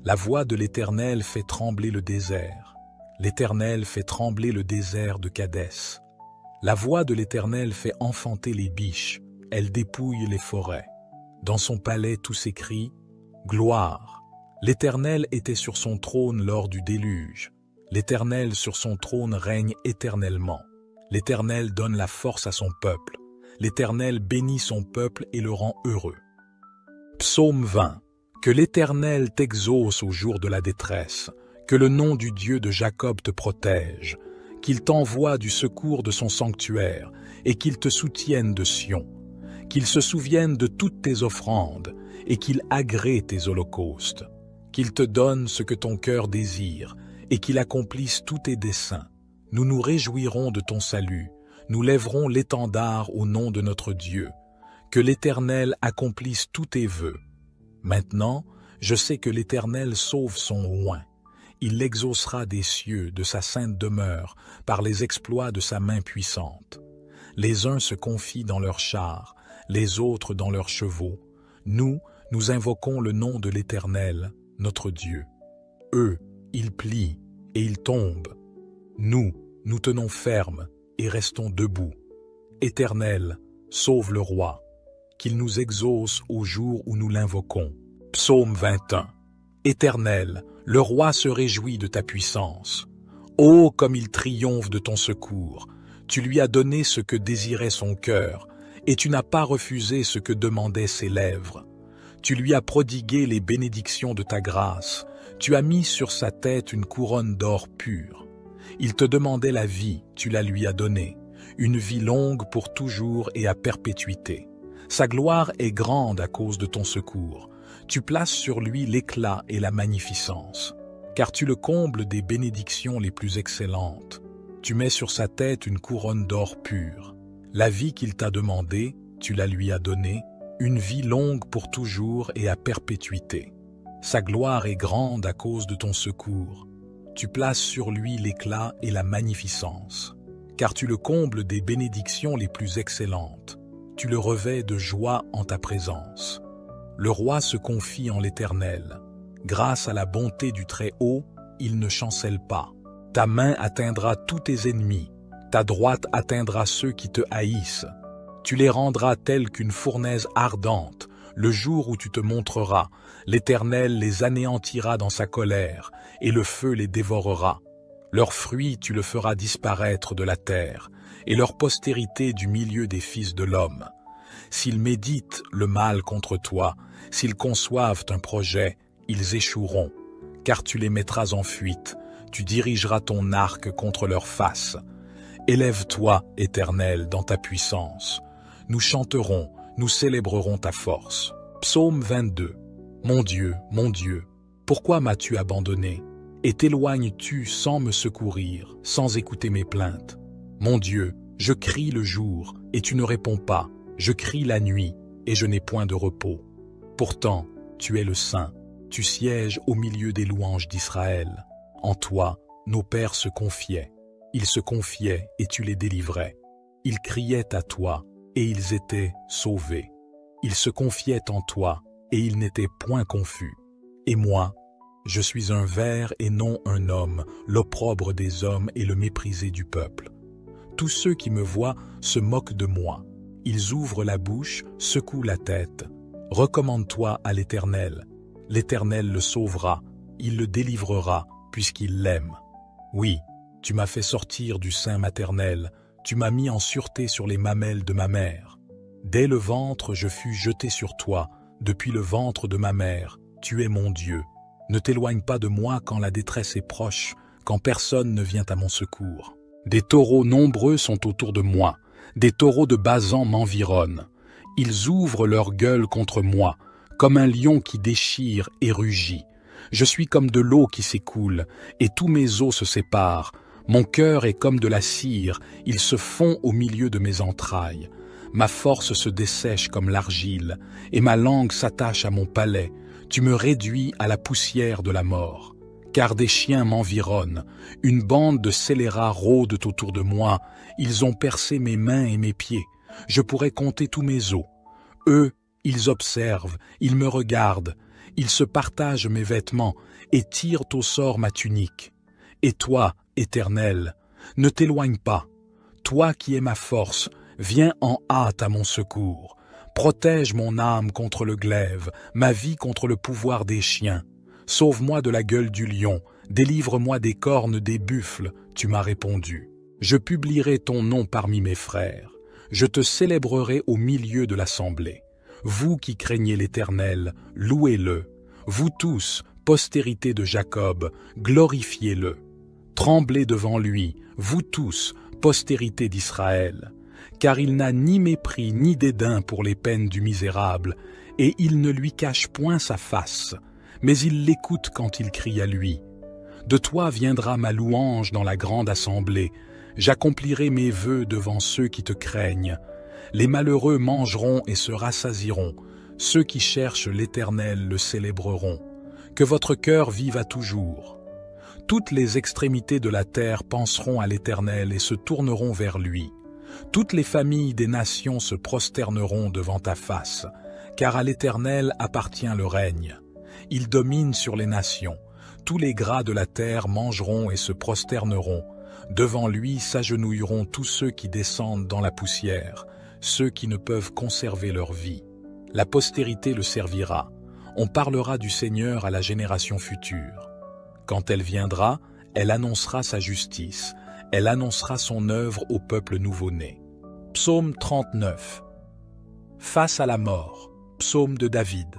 Speaker 1: La voix de l'Éternel fait trembler le désert. L'Éternel fait trembler le désert de Kadès. La voix de l'Éternel fait enfanter les biches, elle dépouille les forêts. Dans son palais tout s'écrie « Gloire ». L'Éternel était sur son trône lors du déluge. L'Éternel sur son trône règne éternellement. L'Éternel donne la force à son peuple. L'Éternel bénit son peuple et le rend heureux. Psaume 20. Que l'Éternel t'exauce au jour de la détresse, que le nom du Dieu de Jacob te protège, qu'il t'envoie du secours de son sanctuaire et qu'il te soutienne de Sion, qu'il se souvienne de toutes tes offrandes et qu'il agrée tes holocaustes, qu'il te donne ce que ton cœur désire et qu'il accomplisse tous tes desseins. Nous nous réjouirons de ton salut, nous lèverons l'étendard au nom de notre Dieu. Que l'Éternel accomplisse tous tes vœux. Maintenant, je sais que l'Éternel sauve son oint. Il l'exaucera des cieux, de sa sainte demeure, par les exploits de sa main puissante. Les uns se confient dans leurs chars, les autres dans leurs chevaux. Nous invoquons le nom de l'Éternel, notre Dieu. Eux, ils plient et ils tombent. Nous tenons ferme et restons debout. Éternel, sauve le roi, qu'il nous exauce au jour où nous l'invoquons. Psaume 21. Éternel, le roi se réjouit de ta puissance. Ô comme il triomphe de ton secours! Tu lui as donné ce que désirait son cœur, et tu n'as pas refusé ce que demandaient ses lèvres. Tu lui as prodigué les bénédictions de ta grâce. Tu as mis sur sa tête une couronne d'or pur. Il te demandait la vie, tu la lui as donnée, une vie longue pour toujours et à perpétuité. Sa gloire est grande à cause de ton secours. Tu places sur lui l'éclat et la magnificence, car tu le combles des bénédictions les plus excellentes. Tu mets sur sa tête une couronne d'or pur. La vie qu'il t'a demandée, tu la lui as donnée, une vie longue pour toujours et à perpétuité. Sa gloire est grande à cause de ton secours. Tu places sur lui l'éclat et la magnificence, car tu le combles des bénédictions les plus excellentes. Tu le revêts de joie en ta présence. Le roi se confie en l'Éternel. Grâce à la bonté du Très-Haut, il ne chancelle pas. Ta main atteindra tous tes ennemis. Ta droite atteindra ceux qui te haïssent. Tu les rendras tels qu'une fournaise ardente. Le jour où tu te montreras, l'Éternel les anéantira dans sa colère, et le feu les dévorera. Leurs fruits tu le feras disparaître de la terre, et leur postérité du milieu des fils de l'homme. S'ils méditent le mal contre toi, s'ils conçoivent un projet, ils échoueront, car tu les mettras en fuite, tu dirigeras ton arc contre leur face. Élève-toi, Éternel, dans ta puissance. Nous chanterons, nous célébrerons ta force. Psaume 22. Mon Dieu, pourquoi m'as-tu abandonné? Et t'éloignes-tu sans me secourir, sans écouter mes plaintes? Mon Dieu, je crie le jour, et tu ne réponds pas. Je crie la nuit, et je n'ai point de repos. Pourtant, tu es le Saint, tu sièges au milieu des louanges d'Israël. En toi, nos pères se confiaient. Ils se confiaient, et tu les délivrais. Ils criaient à toi, et ils étaient sauvés. Ils se confiaient en toi, et ils n'étaient point confus. Et moi, je suis un ver et non un homme, l'opprobre des hommes et le méprisé du peuple. Tous ceux qui me voient se moquent de moi. Ils ouvrent la bouche, secouent la tête. Recommande-toi à l'Éternel. L'Éternel le sauvera, il le délivrera, puisqu'il l'aime. Oui, tu m'as fait sortir du sein maternel, tu m'as mis en sûreté sur les mamelles de ma mère. Dès le ventre, je fus jeté sur toi, depuis le ventre de ma mère, tu es mon Dieu. Ne t'éloigne pas de moi quand la détresse est proche, quand personne ne vient à mon secours. Des taureaux nombreux sont autour de moi, des taureaux de Basan m'environnent. Ils ouvrent leur gueule contre moi, comme un lion qui déchire et rugit. Je suis comme de l'eau qui s'écoule, et tous mes os se séparent. Mon cœur est comme de la cire, il se fond au milieu de mes entrailles. Ma force se dessèche comme l'argile, et ma langue s'attache à mon palais. Tu me réduis à la poussière de la mort. Car des chiens m'environnent, une bande de scélérats rôdent autour de moi, ils ont percé mes mains et mes pieds. Je pourrais compter tous mes os. Eux, ils observent, ils me regardent, ils se partagent mes vêtements et tirent au sort ma tunique. Et toi, Éternel, ne t'éloigne pas. Toi qui es ma force, viens en hâte à mon secours. Protège mon âme contre le glaive, ma vie contre le pouvoir des chiens. Sauve-moi de la gueule du lion, délivre-moi des cornes des buffles, tu m'as répondu. Je publierai ton nom parmi mes frères, je te célébrerai au milieu de l'assemblée. Vous qui craignez l'Éternel, louez-le. Vous tous, postérité de Jacob, glorifiez-le. Tremblez devant lui, vous tous, postérité d'Israël. Car il n'a ni mépris ni dédain pour les peines du misérable, et il ne lui cache point sa face, mais il l'écoute quand il crie à lui. De toi viendra ma louange dans la grande assemblée, j'accomplirai mes vœux devant ceux qui te craignent. Les malheureux mangeront et se rassasieront, ceux qui cherchent l'Éternel le célébreront. Que votre cœur vive à toujours. Toutes les extrémités de la terre penseront à l'Éternel et se tourneront vers lui. Toutes les familles des nations se prosterneront devant ta face, car à l'Éternel appartient le règne. Il domine sur les nations. Tous les gras de la terre mangeront et se prosterneront. Devant lui s'agenouilleront tous ceux qui descendent dans la poussière, ceux qui ne peuvent conserver leur vie. La postérité le servira. On parlera du Seigneur à la génération future. Quand elle viendra, elle annoncera sa justice. Elle annoncera son œuvre au peuple nouveau-né. Psaume 39. Face à la mort. Psaume de David.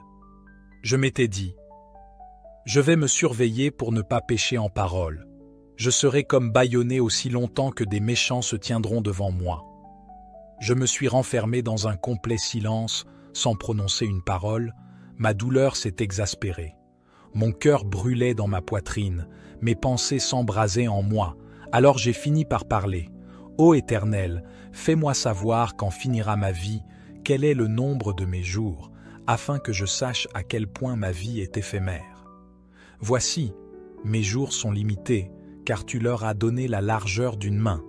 Speaker 1: Je m'étais dit, je vais me surveiller pour ne pas pécher en parole. Je serai comme bâillonné aussi longtemps que des méchants se tiendront devant moi. Je me suis renfermé dans un complet silence, sans prononcer une parole. Ma douleur s'est exaspérée. Mon cœur brûlait dans ma poitrine, mes pensées s'embrasaient en moi. Alors j'ai fini par parler. Ô Éternel, fais-moi savoir quand finira ma vie, quel est le nombre de mes jours, afin que je sache à quel point ma vie est éphémère. Voici, mes jours sont limités, car tu leur as donné la largeur d'une main.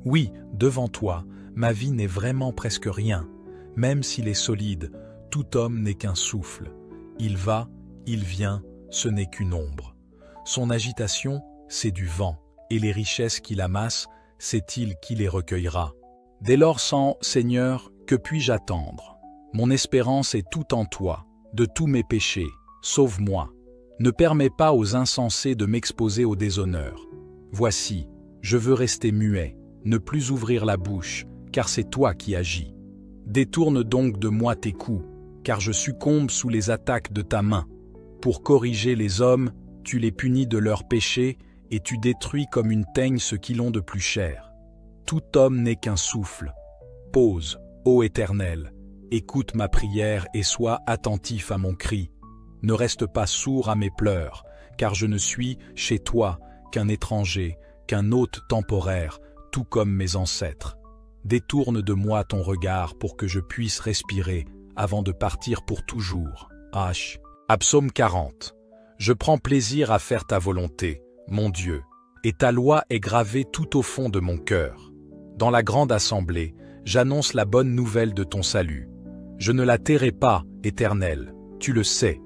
Speaker 1: Oui, devant toi, ma vie n'est vraiment presque rien. Même s'il est solide, tout homme n'est qu'un souffle. Il va, il vient, ce n'est qu'une ombre. Son agitation, c'est du vent, et les richesses qu'il amasse, c'est-il qui les recueillera. Dès lors, Seigneur, que puis-je attendre? Mon espérance est tout en toi, de tous mes péchés, sauve-moi. Ne permets pas aux insensés de m'exposer au déshonneur. Voici, je veux rester muet, ne plus ouvrir la bouche, car c'est toi qui agis. Détourne donc de moi tes coups, car je succombe sous les attaques de ta main. Pour corriger les hommes, tu les punis de leurs péchés, et tu détruis comme une teigne ce qui l'ont de plus cher. Tout homme n'est qu'un souffle. Pose, ô Éternel, écoute ma prière et sois attentif à mon cri. Ne reste pas sourd à mes pleurs, car je ne suis, chez toi, qu'un étranger, qu'un hôte temporaire, tout comme mes ancêtres. Détourne de moi ton regard pour que je puisse respirer avant de partir pour toujours. Psaume 40. Je prends plaisir à faire ta volonté, mon Dieu, et ta loi est gravée tout au fond de mon cœur. Dans la grande assemblée, j'annonce la bonne nouvelle de ton salut. Je ne la tairai pas, Éternel, tu le sais.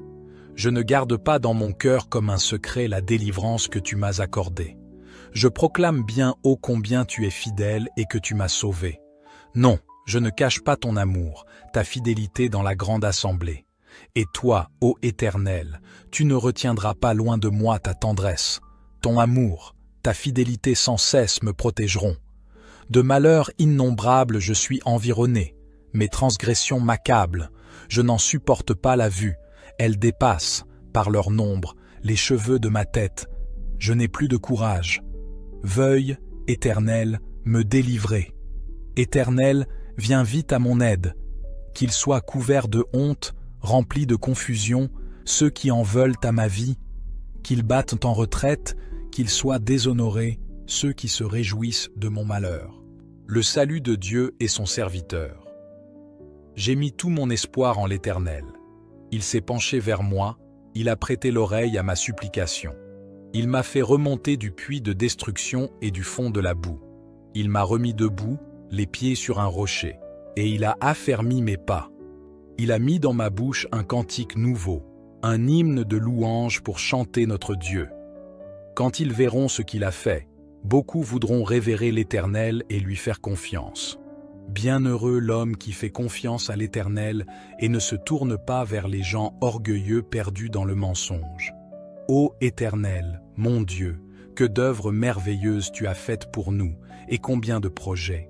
Speaker 1: Je ne garde pas dans mon cœur comme un secret la délivrance que tu m'as accordée. Je proclame bien ô combien tu es fidèle et que tu m'as sauvé. Non, je ne cache pas ton amour, ta fidélité dans la grande assemblée. Et toi, ô Éternel, tu ne retiendras pas loin de moi ta tendresse. Ton amour, ta fidélité sans cesse me protégeront. De malheurs innombrables je suis environné. Mes transgressions m'accablent. Je n'en supporte pas la vue. Elles dépassent, par leur nombre, les cheveux de ma tête. Je n'ai plus de courage. Veuille, Éternel, me délivrer. Éternel, viens vite à mon aide. Qu'ils soient couverts de honte, remplis de confusion, ceux qui en veulent à ma vie. Qu'ils battent en retraite, qu'ils soient déshonorés, ceux qui se réjouissent de mon malheur. Le salut de Dieu est son serviteur. J'ai mis tout mon espoir en l'Éternel. Il s'est penché vers moi, il a prêté l'oreille à ma supplication. Il m'a fait remonter du puits de destruction et du fond de la boue. Il m'a remis debout, les pieds sur un rocher, et il a affermi mes pas. Il a mis dans ma bouche un cantique nouveau, un hymne de louange pour chanter notre Dieu. Quand ils verront ce qu'il a fait, beaucoup voudront révérer l'Éternel et lui faire confiance. Bienheureux l'homme qui fait confiance à l'Éternel et ne se tourne pas vers les gens orgueilleux perdus dans le mensonge. Ô Éternel, mon Dieu, que d'œuvres merveilleuses tu as faites pour nous, et combien de projets.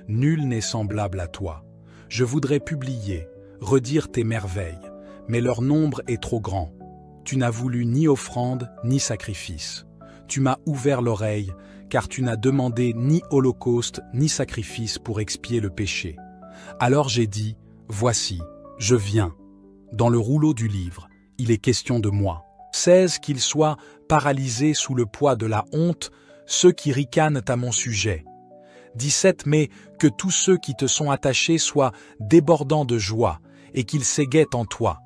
Speaker 1: Nul n'est semblable à toi. Je voudrais publier, redire tes merveilles, mais leur nombre est trop grand. Tu n'as voulu ni offrande, ni sacrifice. Tu m'as ouvert l'oreille, car tu n'as demandé ni holocauste, ni sacrifice pour expier le péché. Alors j'ai dit, voici, je viens. Dans le rouleau du livre, il est question de moi. 16 qu'ils soient paralysés sous le poids de la honte, ceux qui ricanent à mon sujet. 17 mais que tous ceux qui te sont attachés soient débordants de joie, et qu'ils s'égaient en toi,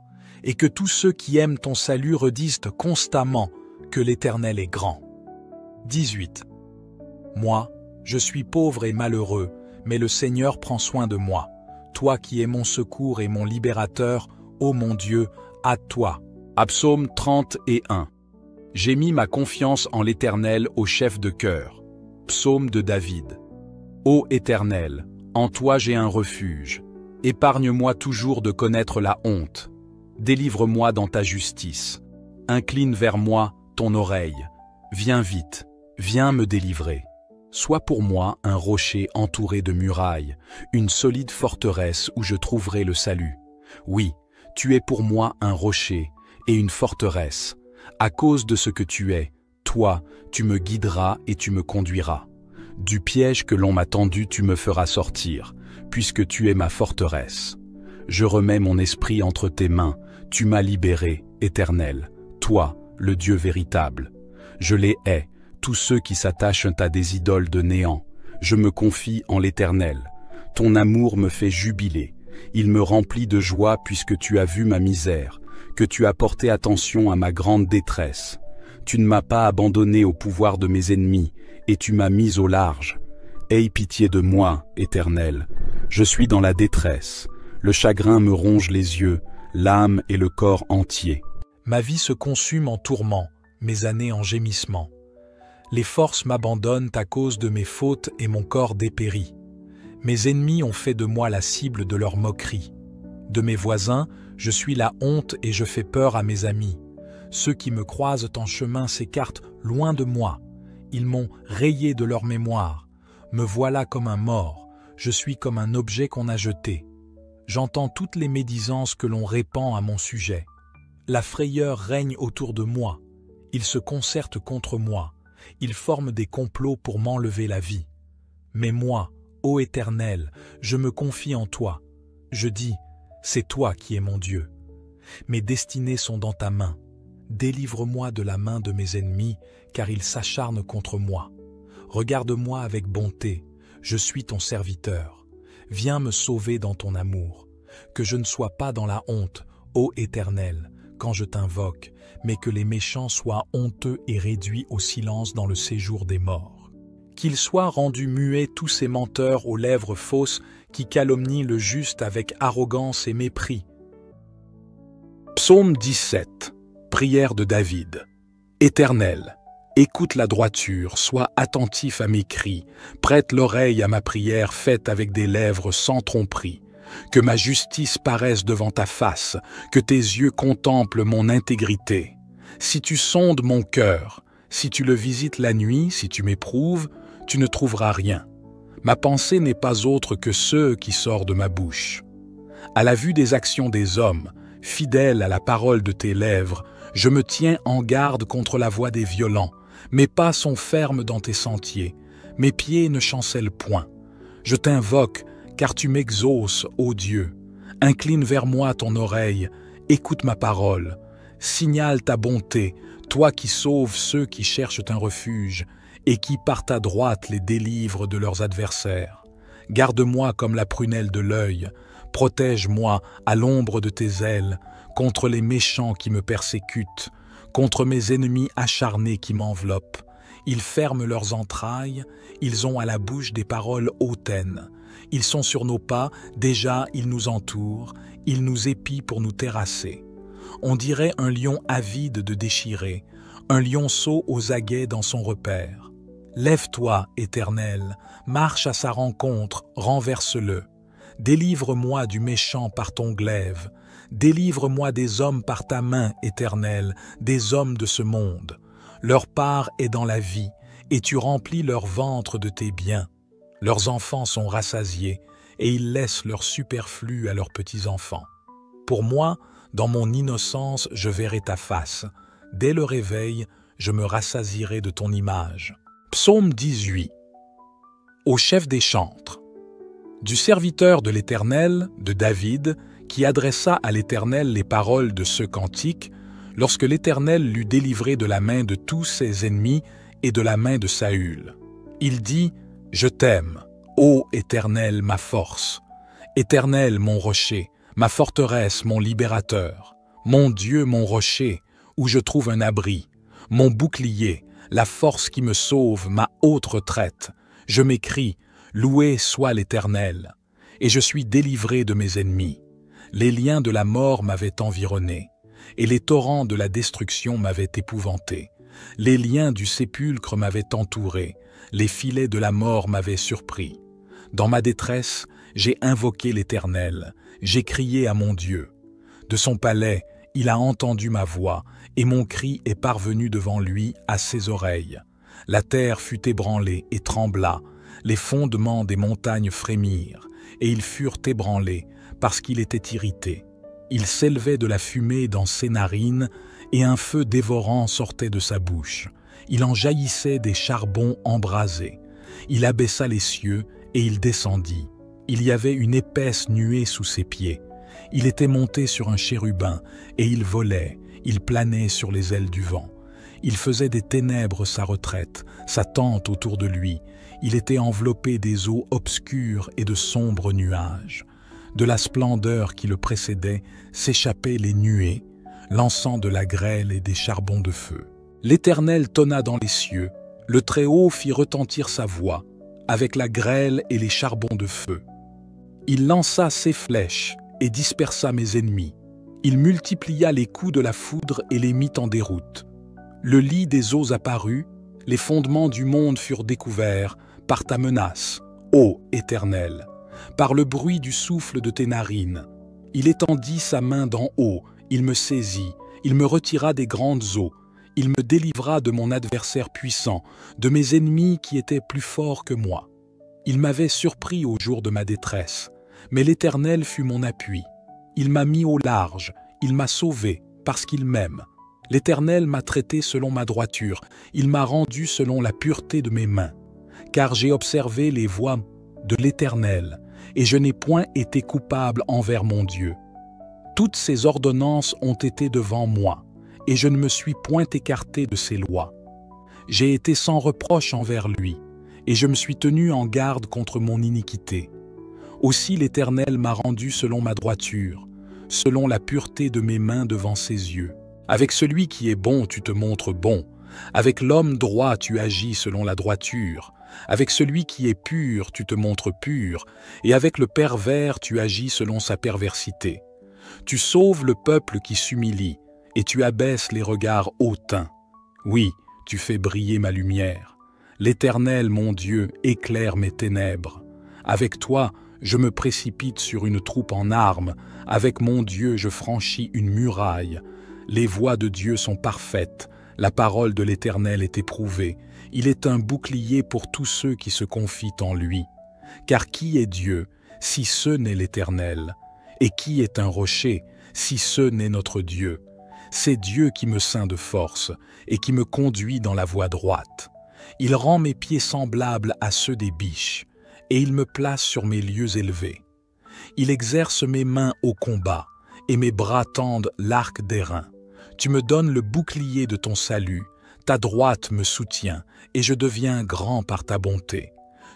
Speaker 1: et que tous ceux qui aiment ton salut redisent constamment que l'Éternel est grand. 18. Moi, je suis pauvre et malheureux, mais le Seigneur prend soin de moi. Toi qui es mon secours et mon libérateur, ô mon Dieu, à toi. Psaume 31. J'ai mis ma confiance en l'Éternel au chef de chœur. Psaume de David. Ô Éternel, en toi j'ai un refuge. Épargne-moi toujours de connaître la honte. Délivre-moi dans ta justice. Incline vers moi ton oreille. Viens vite, viens me délivrer. Sois pour moi un rocher entouré de murailles, une solide forteresse où je trouverai le salut. Oui, tu es pour moi un rocher et une forteresse. À cause de ce que tu es, toi, tu me guideras et tu me conduiras. Du piège que l'on m'a tendu, tu me feras sortir, puisque tu es ma forteresse. Je remets mon esprit entre tes mains, tu m'as libéré, Éternel, toi, le Dieu véritable. Je les hais, tous ceux qui s'attachent à des idoles de néant. Je me confie en l'Éternel. Ton amour me fait jubiler. Il me remplit de joie puisque tu as vu ma misère, que tu as porté attention à ma grande détresse. Tu ne m'as pas abandonné au pouvoir de mes ennemis, et tu m'as mis au large. Aie pitié de moi, Éternel. Je suis dans la détresse. Le chagrin me ronge les yeux, l'âme et le corps entier. Ma vie se consume en tourments, mes années en gémissements. Les forces m'abandonnent à cause de mes fautes et mon corps dépérit. Mes ennemis ont fait de moi la cible de leur moquerie. De mes voisins, je suis la honte et je fais peur à mes amis. Ceux qui me croisent en chemin s'écartent loin de moi. Ils m'ont rayé de leur mémoire. Me voilà comme un mort, je suis comme un objet qu'on a jeté. J'entends toutes les médisances que l'on répand à mon sujet. La frayeur règne autour de moi. Ils se concertent contre moi. Ils forment des complots pour m'enlever la vie. Mais moi, ô Éternel, je me confie en toi. Je dis, c'est toi qui es mon Dieu. Mes destinées sont dans ta main. Délivre-moi de la main de mes ennemis, car ils s'acharnent contre moi. Regarde-moi avec bonté, je suis ton serviteur. Viens me sauver dans ton amour. Que je ne sois pas dans la honte, ô Éternel, quand je t'invoque, mais que les méchants soient honteux et réduits au silence dans le séjour des morts. Qu'ils soient rendus muets tous ces menteurs aux lèvres fausses qui calomnient le juste avec arrogance et mépris. Psaume 17. Prière de David. Éternel, écoute la droiture, sois attentif à mes cris, prête l'oreille à ma prière faite avec des lèvres sans tromperie. Que ma justice paraisse devant ta face, que tes yeux contemplent mon intégrité. Si tu sondes mon cœur, si tu le visites la nuit, si tu m'éprouves, tu ne trouveras rien. Ma pensée n'est pas autre que ceux qui sortent de ma bouche. À la vue des actions des hommes, fidèle à la parole de tes lèvres, je me tiens en garde contre la voix des violents. Mes pas sont fermes dans tes sentiers, mes pieds ne chancellent point. Je t'invoque, car tu m'exauces, ô Dieu. Incline vers moi ton oreille, écoute ma parole. Signale ta bonté, toi qui sauves ceux qui cherchent un refuge, et qui par ta droite les délivres de leurs adversaires. Garde-moi comme la prunelle de l'œil, protège-moi à l'ombre de tes ailes, contre les méchants qui me persécutent, contre mes ennemis acharnés qui m'enveloppent. Ils ferment leurs entrailles, ils ont à la bouche des paroles hautaines. Ils sont sur nos pas, déjà ils nous entourent, ils nous épient pour nous terrasser. On dirait un lion avide de déchirer, un lionceau aux aguets dans son repère. Lève-toi, Éternel, marche à sa rencontre, renverse-le. Délivre-moi du méchant par ton glaive. Délivre-moi des hommes par ta main, Éternel, des hommes de ce monde. Leur part est dans la vie, et tu remplis leur ventre de tes biens. Leurs enfants sont rassasiés, et ils laissent leur superflu à leurs petits-enfants. Pour moi, dans mon innocence, je verrai ta face. Dès le réveil, je me rassasierai de ton image. Psaume 18. Au chef des chantres. Du serviteur de l'Éternel, de David, qui adressa à l'Éternel les paroles de ce cantique, lorsque l'Éternel l'eut délivré de la main de tous ses ennemis et de la main de Saül. Il dit, « Je t'aime, ô Éternel, ma force. Éternel, mon rocher, ma forteresse, mon libérateur. Mon Dieu, mon rocher, où je trouve un abri. Mon bouclier, la force qui me sauve, ma haute retraite. Je m'écrie, loué soit l'Éternel. Et je suis délivré de mes ennemis. Les liens de la mort m'avaient environné, et les torrents de la destruction m'avaient épouvanté. Les liens du sépulcre m'avaient entouré, les filets de la mort m'avaient surpris. Dans ma détresse, j'ai invoqué l'Éternel, j'ai crié à mon Dieu. De son palais, il a entendu ma voix, et mon cri est parvenu devant lui à ses oreilles. La terre fut ébranlée et trembla, les fondements des montagnes frémirent, et ils furent ébranlés, parce qu'il était irrité. Il s'élevait de la fumée dans ses narines, et un feu dévorant sortait de sa bouche. Il en jaillissait des charbons embrasés. Il abaissa les cieux, et il descendit. Il y avait une épaisse nuée sous ses pieds. Il était monté sur un chérubin, et il volait, il planait sur les ailes du vent. Il faisait des ténèbres sa retraite, sa tente autour de lui. Il était enveloppé des eaux obscures et de sombres nuages. De la splendeur qui le précédait s'échappaient les nuées, lançant de la grêle et des charbons de feu. L'Éternel tonna dans les cieux, le Très-Haut fit retentir sa voix, avec la grêle et les charbons de feu. Il lança ses flèches et dispersa mes ennemis. Il multiplia les coups de la foudre et les mit en déroute. Le lit des eaux apparut, les fondements du monde furent découverts par ta menace, ô Éternel, par le bruit du souffle de tes narines. Il étendit sa main d'en haut, il me saisit, il me retira des grandes eaux, il me délivra de mon adversaire puissant, de mes ennemis qui étaient plus forts que moi. Il m'avait surpris au jour de ma détresse, mais l'Éternel fut mon appui. Il m'a mis au large, il m'a sauvé, parce qu'il m'aime. L'Éternel m'a traité selon ma droiture, il m'a rendu selon la pureté de mes mains. Car j'ai observé les voies de l'Éternel, et je n'ai point été coupable envers mon Dieu. Toutes ses ordonnances ont été devant moi, et je ne me suis point écarté de ses lois. J'ai été sans reproche envers lui, et je me suis tenu en garde contre mon iniquité. Aussi l'Éternel m'a rendu selon ma droiture, selon la pureté de mes mains devant ses yeux. Avec celui qui est bon, tu te montres bon. Avec l'homme droit, tu agis selon la droiture. Avec celui qui est pur, tu te montres pur. Et avec le pervers, tu agis selon sa perversité. Tu sauves le peuple qui s'humilie, et tu abaisses les regards hautains. Oui, tu fais briller ma lumière. L'Éternel, mon Dieu, éclaire mes ténèbres. Avec toi, je me précipite sur une troupe en armes. Avec mon Dieu, je franchis une muraille. Les voies de Dieu sont parfaites. La parole de l'Éternel est éprouvée. Il est un bouclier pour tous ceux qui se confient en lui. Car qui est Dieu, si ce n'est l'Éternel? Et qui est un rocher, si ce n'est notre Dieu? C'est Dieu qui me ceint de force et qui me conduit dans la voie droite. Il rend mes pieds semblables à ceux des biches, et il me place sur mes lieux élevés. Il exerce mes mains au combat, et mes bras tendent l'arc d'airain. Tu me donnes le bouclier de ton salut, ta droite me soutient, et je deviens grand par ta bonté.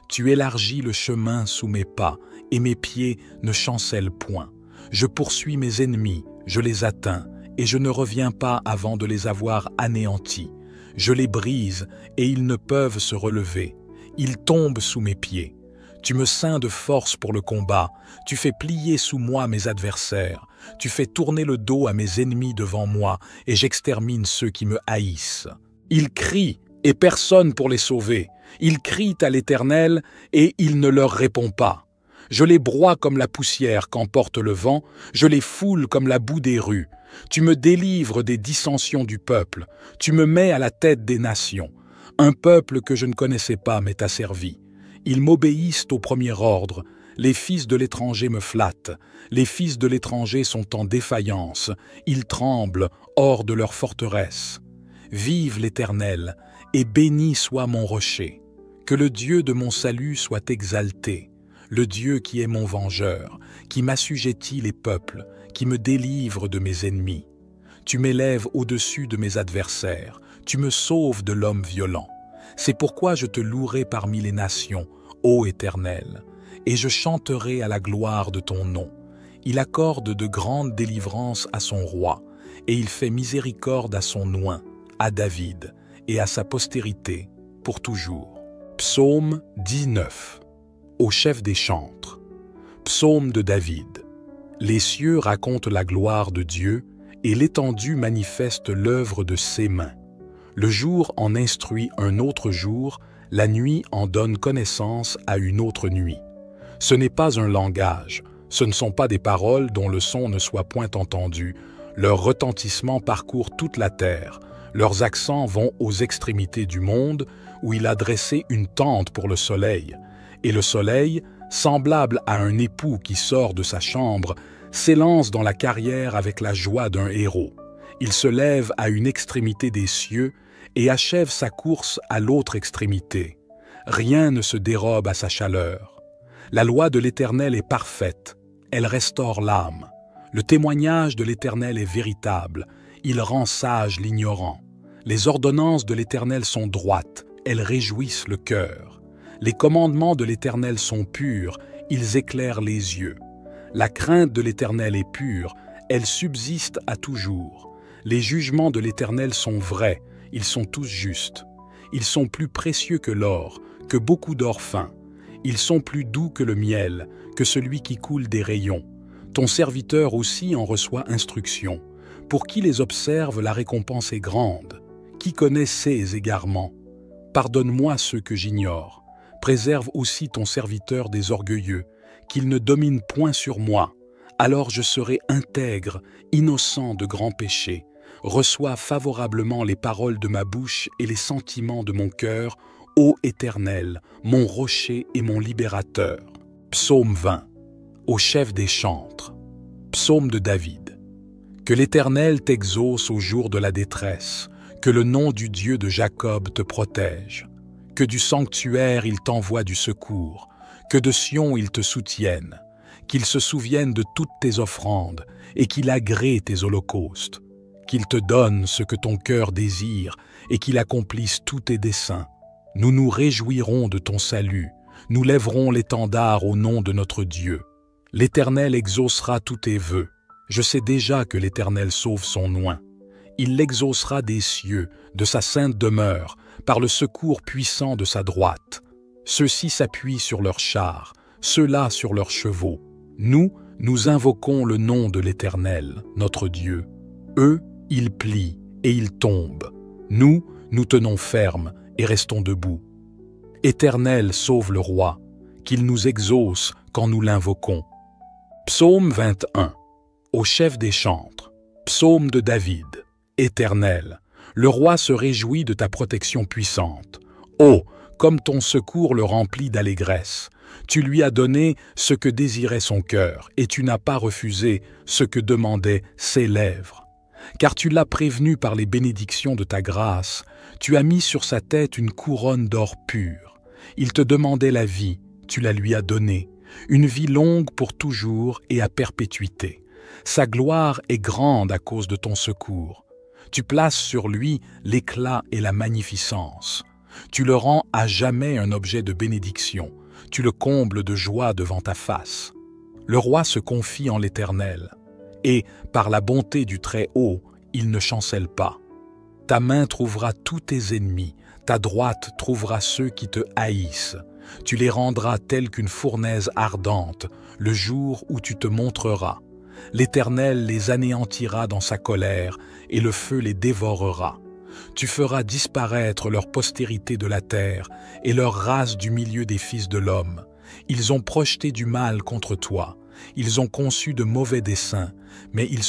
Speaker 1: Tu élargis le chemin sous mes pas, et mes pieds ne chancellent point. Je poursuis mes ennemis, je les atteins, et je ne reviens pas avant de les avoir anéantis. Je les brise, et ils ne peuvent se relever. Ils tombent sous mes pieds. Tu me ceins de force pour le combat, tu fais plier sous moi mes adversaires, tu fais tourner le dos à mes ennemis devant moi, et j'extermine ceux qui me haïssent. Ils crient, et personne pour les sauver. Ils crient à l'Éternel, et il ne leur répond pas. Je les broie comme la poussière qu'emporte le vent, je les foule comme la boue des rues. Tu me délivres des dissensions du peuple, tu me mets à la tête des nations. Un peuple que je ne connaissais pas m'est asservi. Ils m'obéissent au premier ordre, les fils de l'étranger me flattent, les fils de l'étranger sont en défaillance, ils tremblent hors de leur forteresse. Vive l'Éternel, et béni soit mon rocher. Que le Dieu de mon salut soit exalté, le Dieu qui est mon vengeur, qui m'assujettit les peuples, qui me délivre de mes ennemis. Tu m'élèves au-dessus de mes adversaires, tu me sauves de l'homme violent. C'est pourquoi je te louerai parmi les nations, ô Éternel, et je chanterai à la gloire de ton nom. Il accorde de grandes délivrances à son roi, et il fait miséricorde à son oint, à David, et à sa postérité, pour toujours. Psaume 19. Au chef des chantres. Psaume de David. Les cieux racontent la gloire de Dieu, et l'étendue manifeste l'œuvre de ses mains. Le jour en instruit un autre jour, la nuit en donne connaissance à une autre nuit. Ce n'est pas un langage, ce ne sont pas des paroles dont le son ne soit point entendu. Leur retentissement parcourt toute la terre, leurs accents vont aux extrémités du monde, où il a dressé une tente pour le soleil. Et le soleil, semblable à un époux qui sort de sa chambre, s'élance dans la carrière avec la joie d'un héros. Il se lève à une extrémité des cieux et achève sa course à l'autre extrémité. Rien ne se dérobe à sa chaleur. La loi de l'Éternel est parfaite, elle restaure l'âme. Le témoignage de l'Éternel est véritable, il rend sage l'ignorant. Les ordonnances de l'Éternel sont droites, elles réjouissent le cœur. Les commandements de l'Éternel sont purs, ils éclairent les yeux. La crainte de l'Éternel est pure, elle subsiste à toujours. Les jugements de l'Éternel sont vrais, ils sont tous justes. Ils sont plus précieux que l'or, que beaucoup d'or fin. Ils sont plus doux que le miel, que celui qui coule des rayons. Ton serviteur aussi en reçoit instruction. Pour qui les observe, la récompense est grande. Qui connaît ses égarements? Pardonne-moi ceux que j'ignore. Préserve aussi ton serviteur des orgueilleux, qu'il ne domine point sur moi. Alors je serai intègre, innocent de grands péchés. Reçois favorablement les paroles de ma bouche et les sentiments de mon cœur, ô Éternel, mon rocher et mon libérateur. Psaume 20. Au chef des chantres. Psaume de David. Que l'Éternel t'exauce au jour de la détresse, que le nom du Dieu de Jacob te protège, que du sanctuaire il t'envoie du secours, que de Sion il te soutienne, qu'il se souvienne de toutes tes offrandes et qu'il agrée tes holocaustes, qu'il te donne ce que ton cœur désire et qu'il accomplisse tous tes desseins. Nous nous réjouirons de ton salut, nous lèverons l'étendard au nom de notre Dieu. L'Éternel exaucera tous tes vœux. Je sais déjà que l'Éternel sauve son oint. Il l'exaucera des cieux, de sa sainte demeure, par le secours puissant de sa droite. Ceux-ci s'appuient sur leurs chars, ceux-là sur leurs chevaux. Nous invoquons le nom de l'Éternel, notre Dieu. Eux, ils plient et ils tombent. Nous tenons ferme et restons debout. Éternel, sauve le roi, qu'il nous exauce quand nous l'invoquons. Psaume 21. Au chef des chantres. Psaume de David. Éternel, le roi se réjouit de ta protection puissante. Oh, comme ton secours le remplit d'allégresse. Tu lui as donné ce que désirait son cœur, et tu n'as pas refusé ce que demandaient ses lèvres. Car tu l'as prévenu par les bénédictions de ta grâce, tu as mis sur sa tête une couronne d'or pur. Il te demandait la vie, tu la lui as donnée, une vie longue pour toujours et à perpétuité. Sa gloire est grande à cause de ton secours. Tu places sur lui l'éclat et la magnificence. Tu le rends à jamais un objet de bénédiction, tu le combles de joie devant ta face. Le roi se confie en l'Éternel, et, par la bonté du Très-Haut, il ne chancelle pas. Ta main trouvera tous tes ennemis, ta droite trouvera ceux qui te haïssent. Tu les rendras tels qu'une fournaise ardente, le jour où tu te montreras. L'Éternel les anéantira dans sa colère, et le feu les dévorera. Tu feras disparaître leur postérité de la terre, et leur race du milieu des fils de l'homme. Ils ont projeté du mal contre toi, ils ont conçu de mauvais desseins, mais ils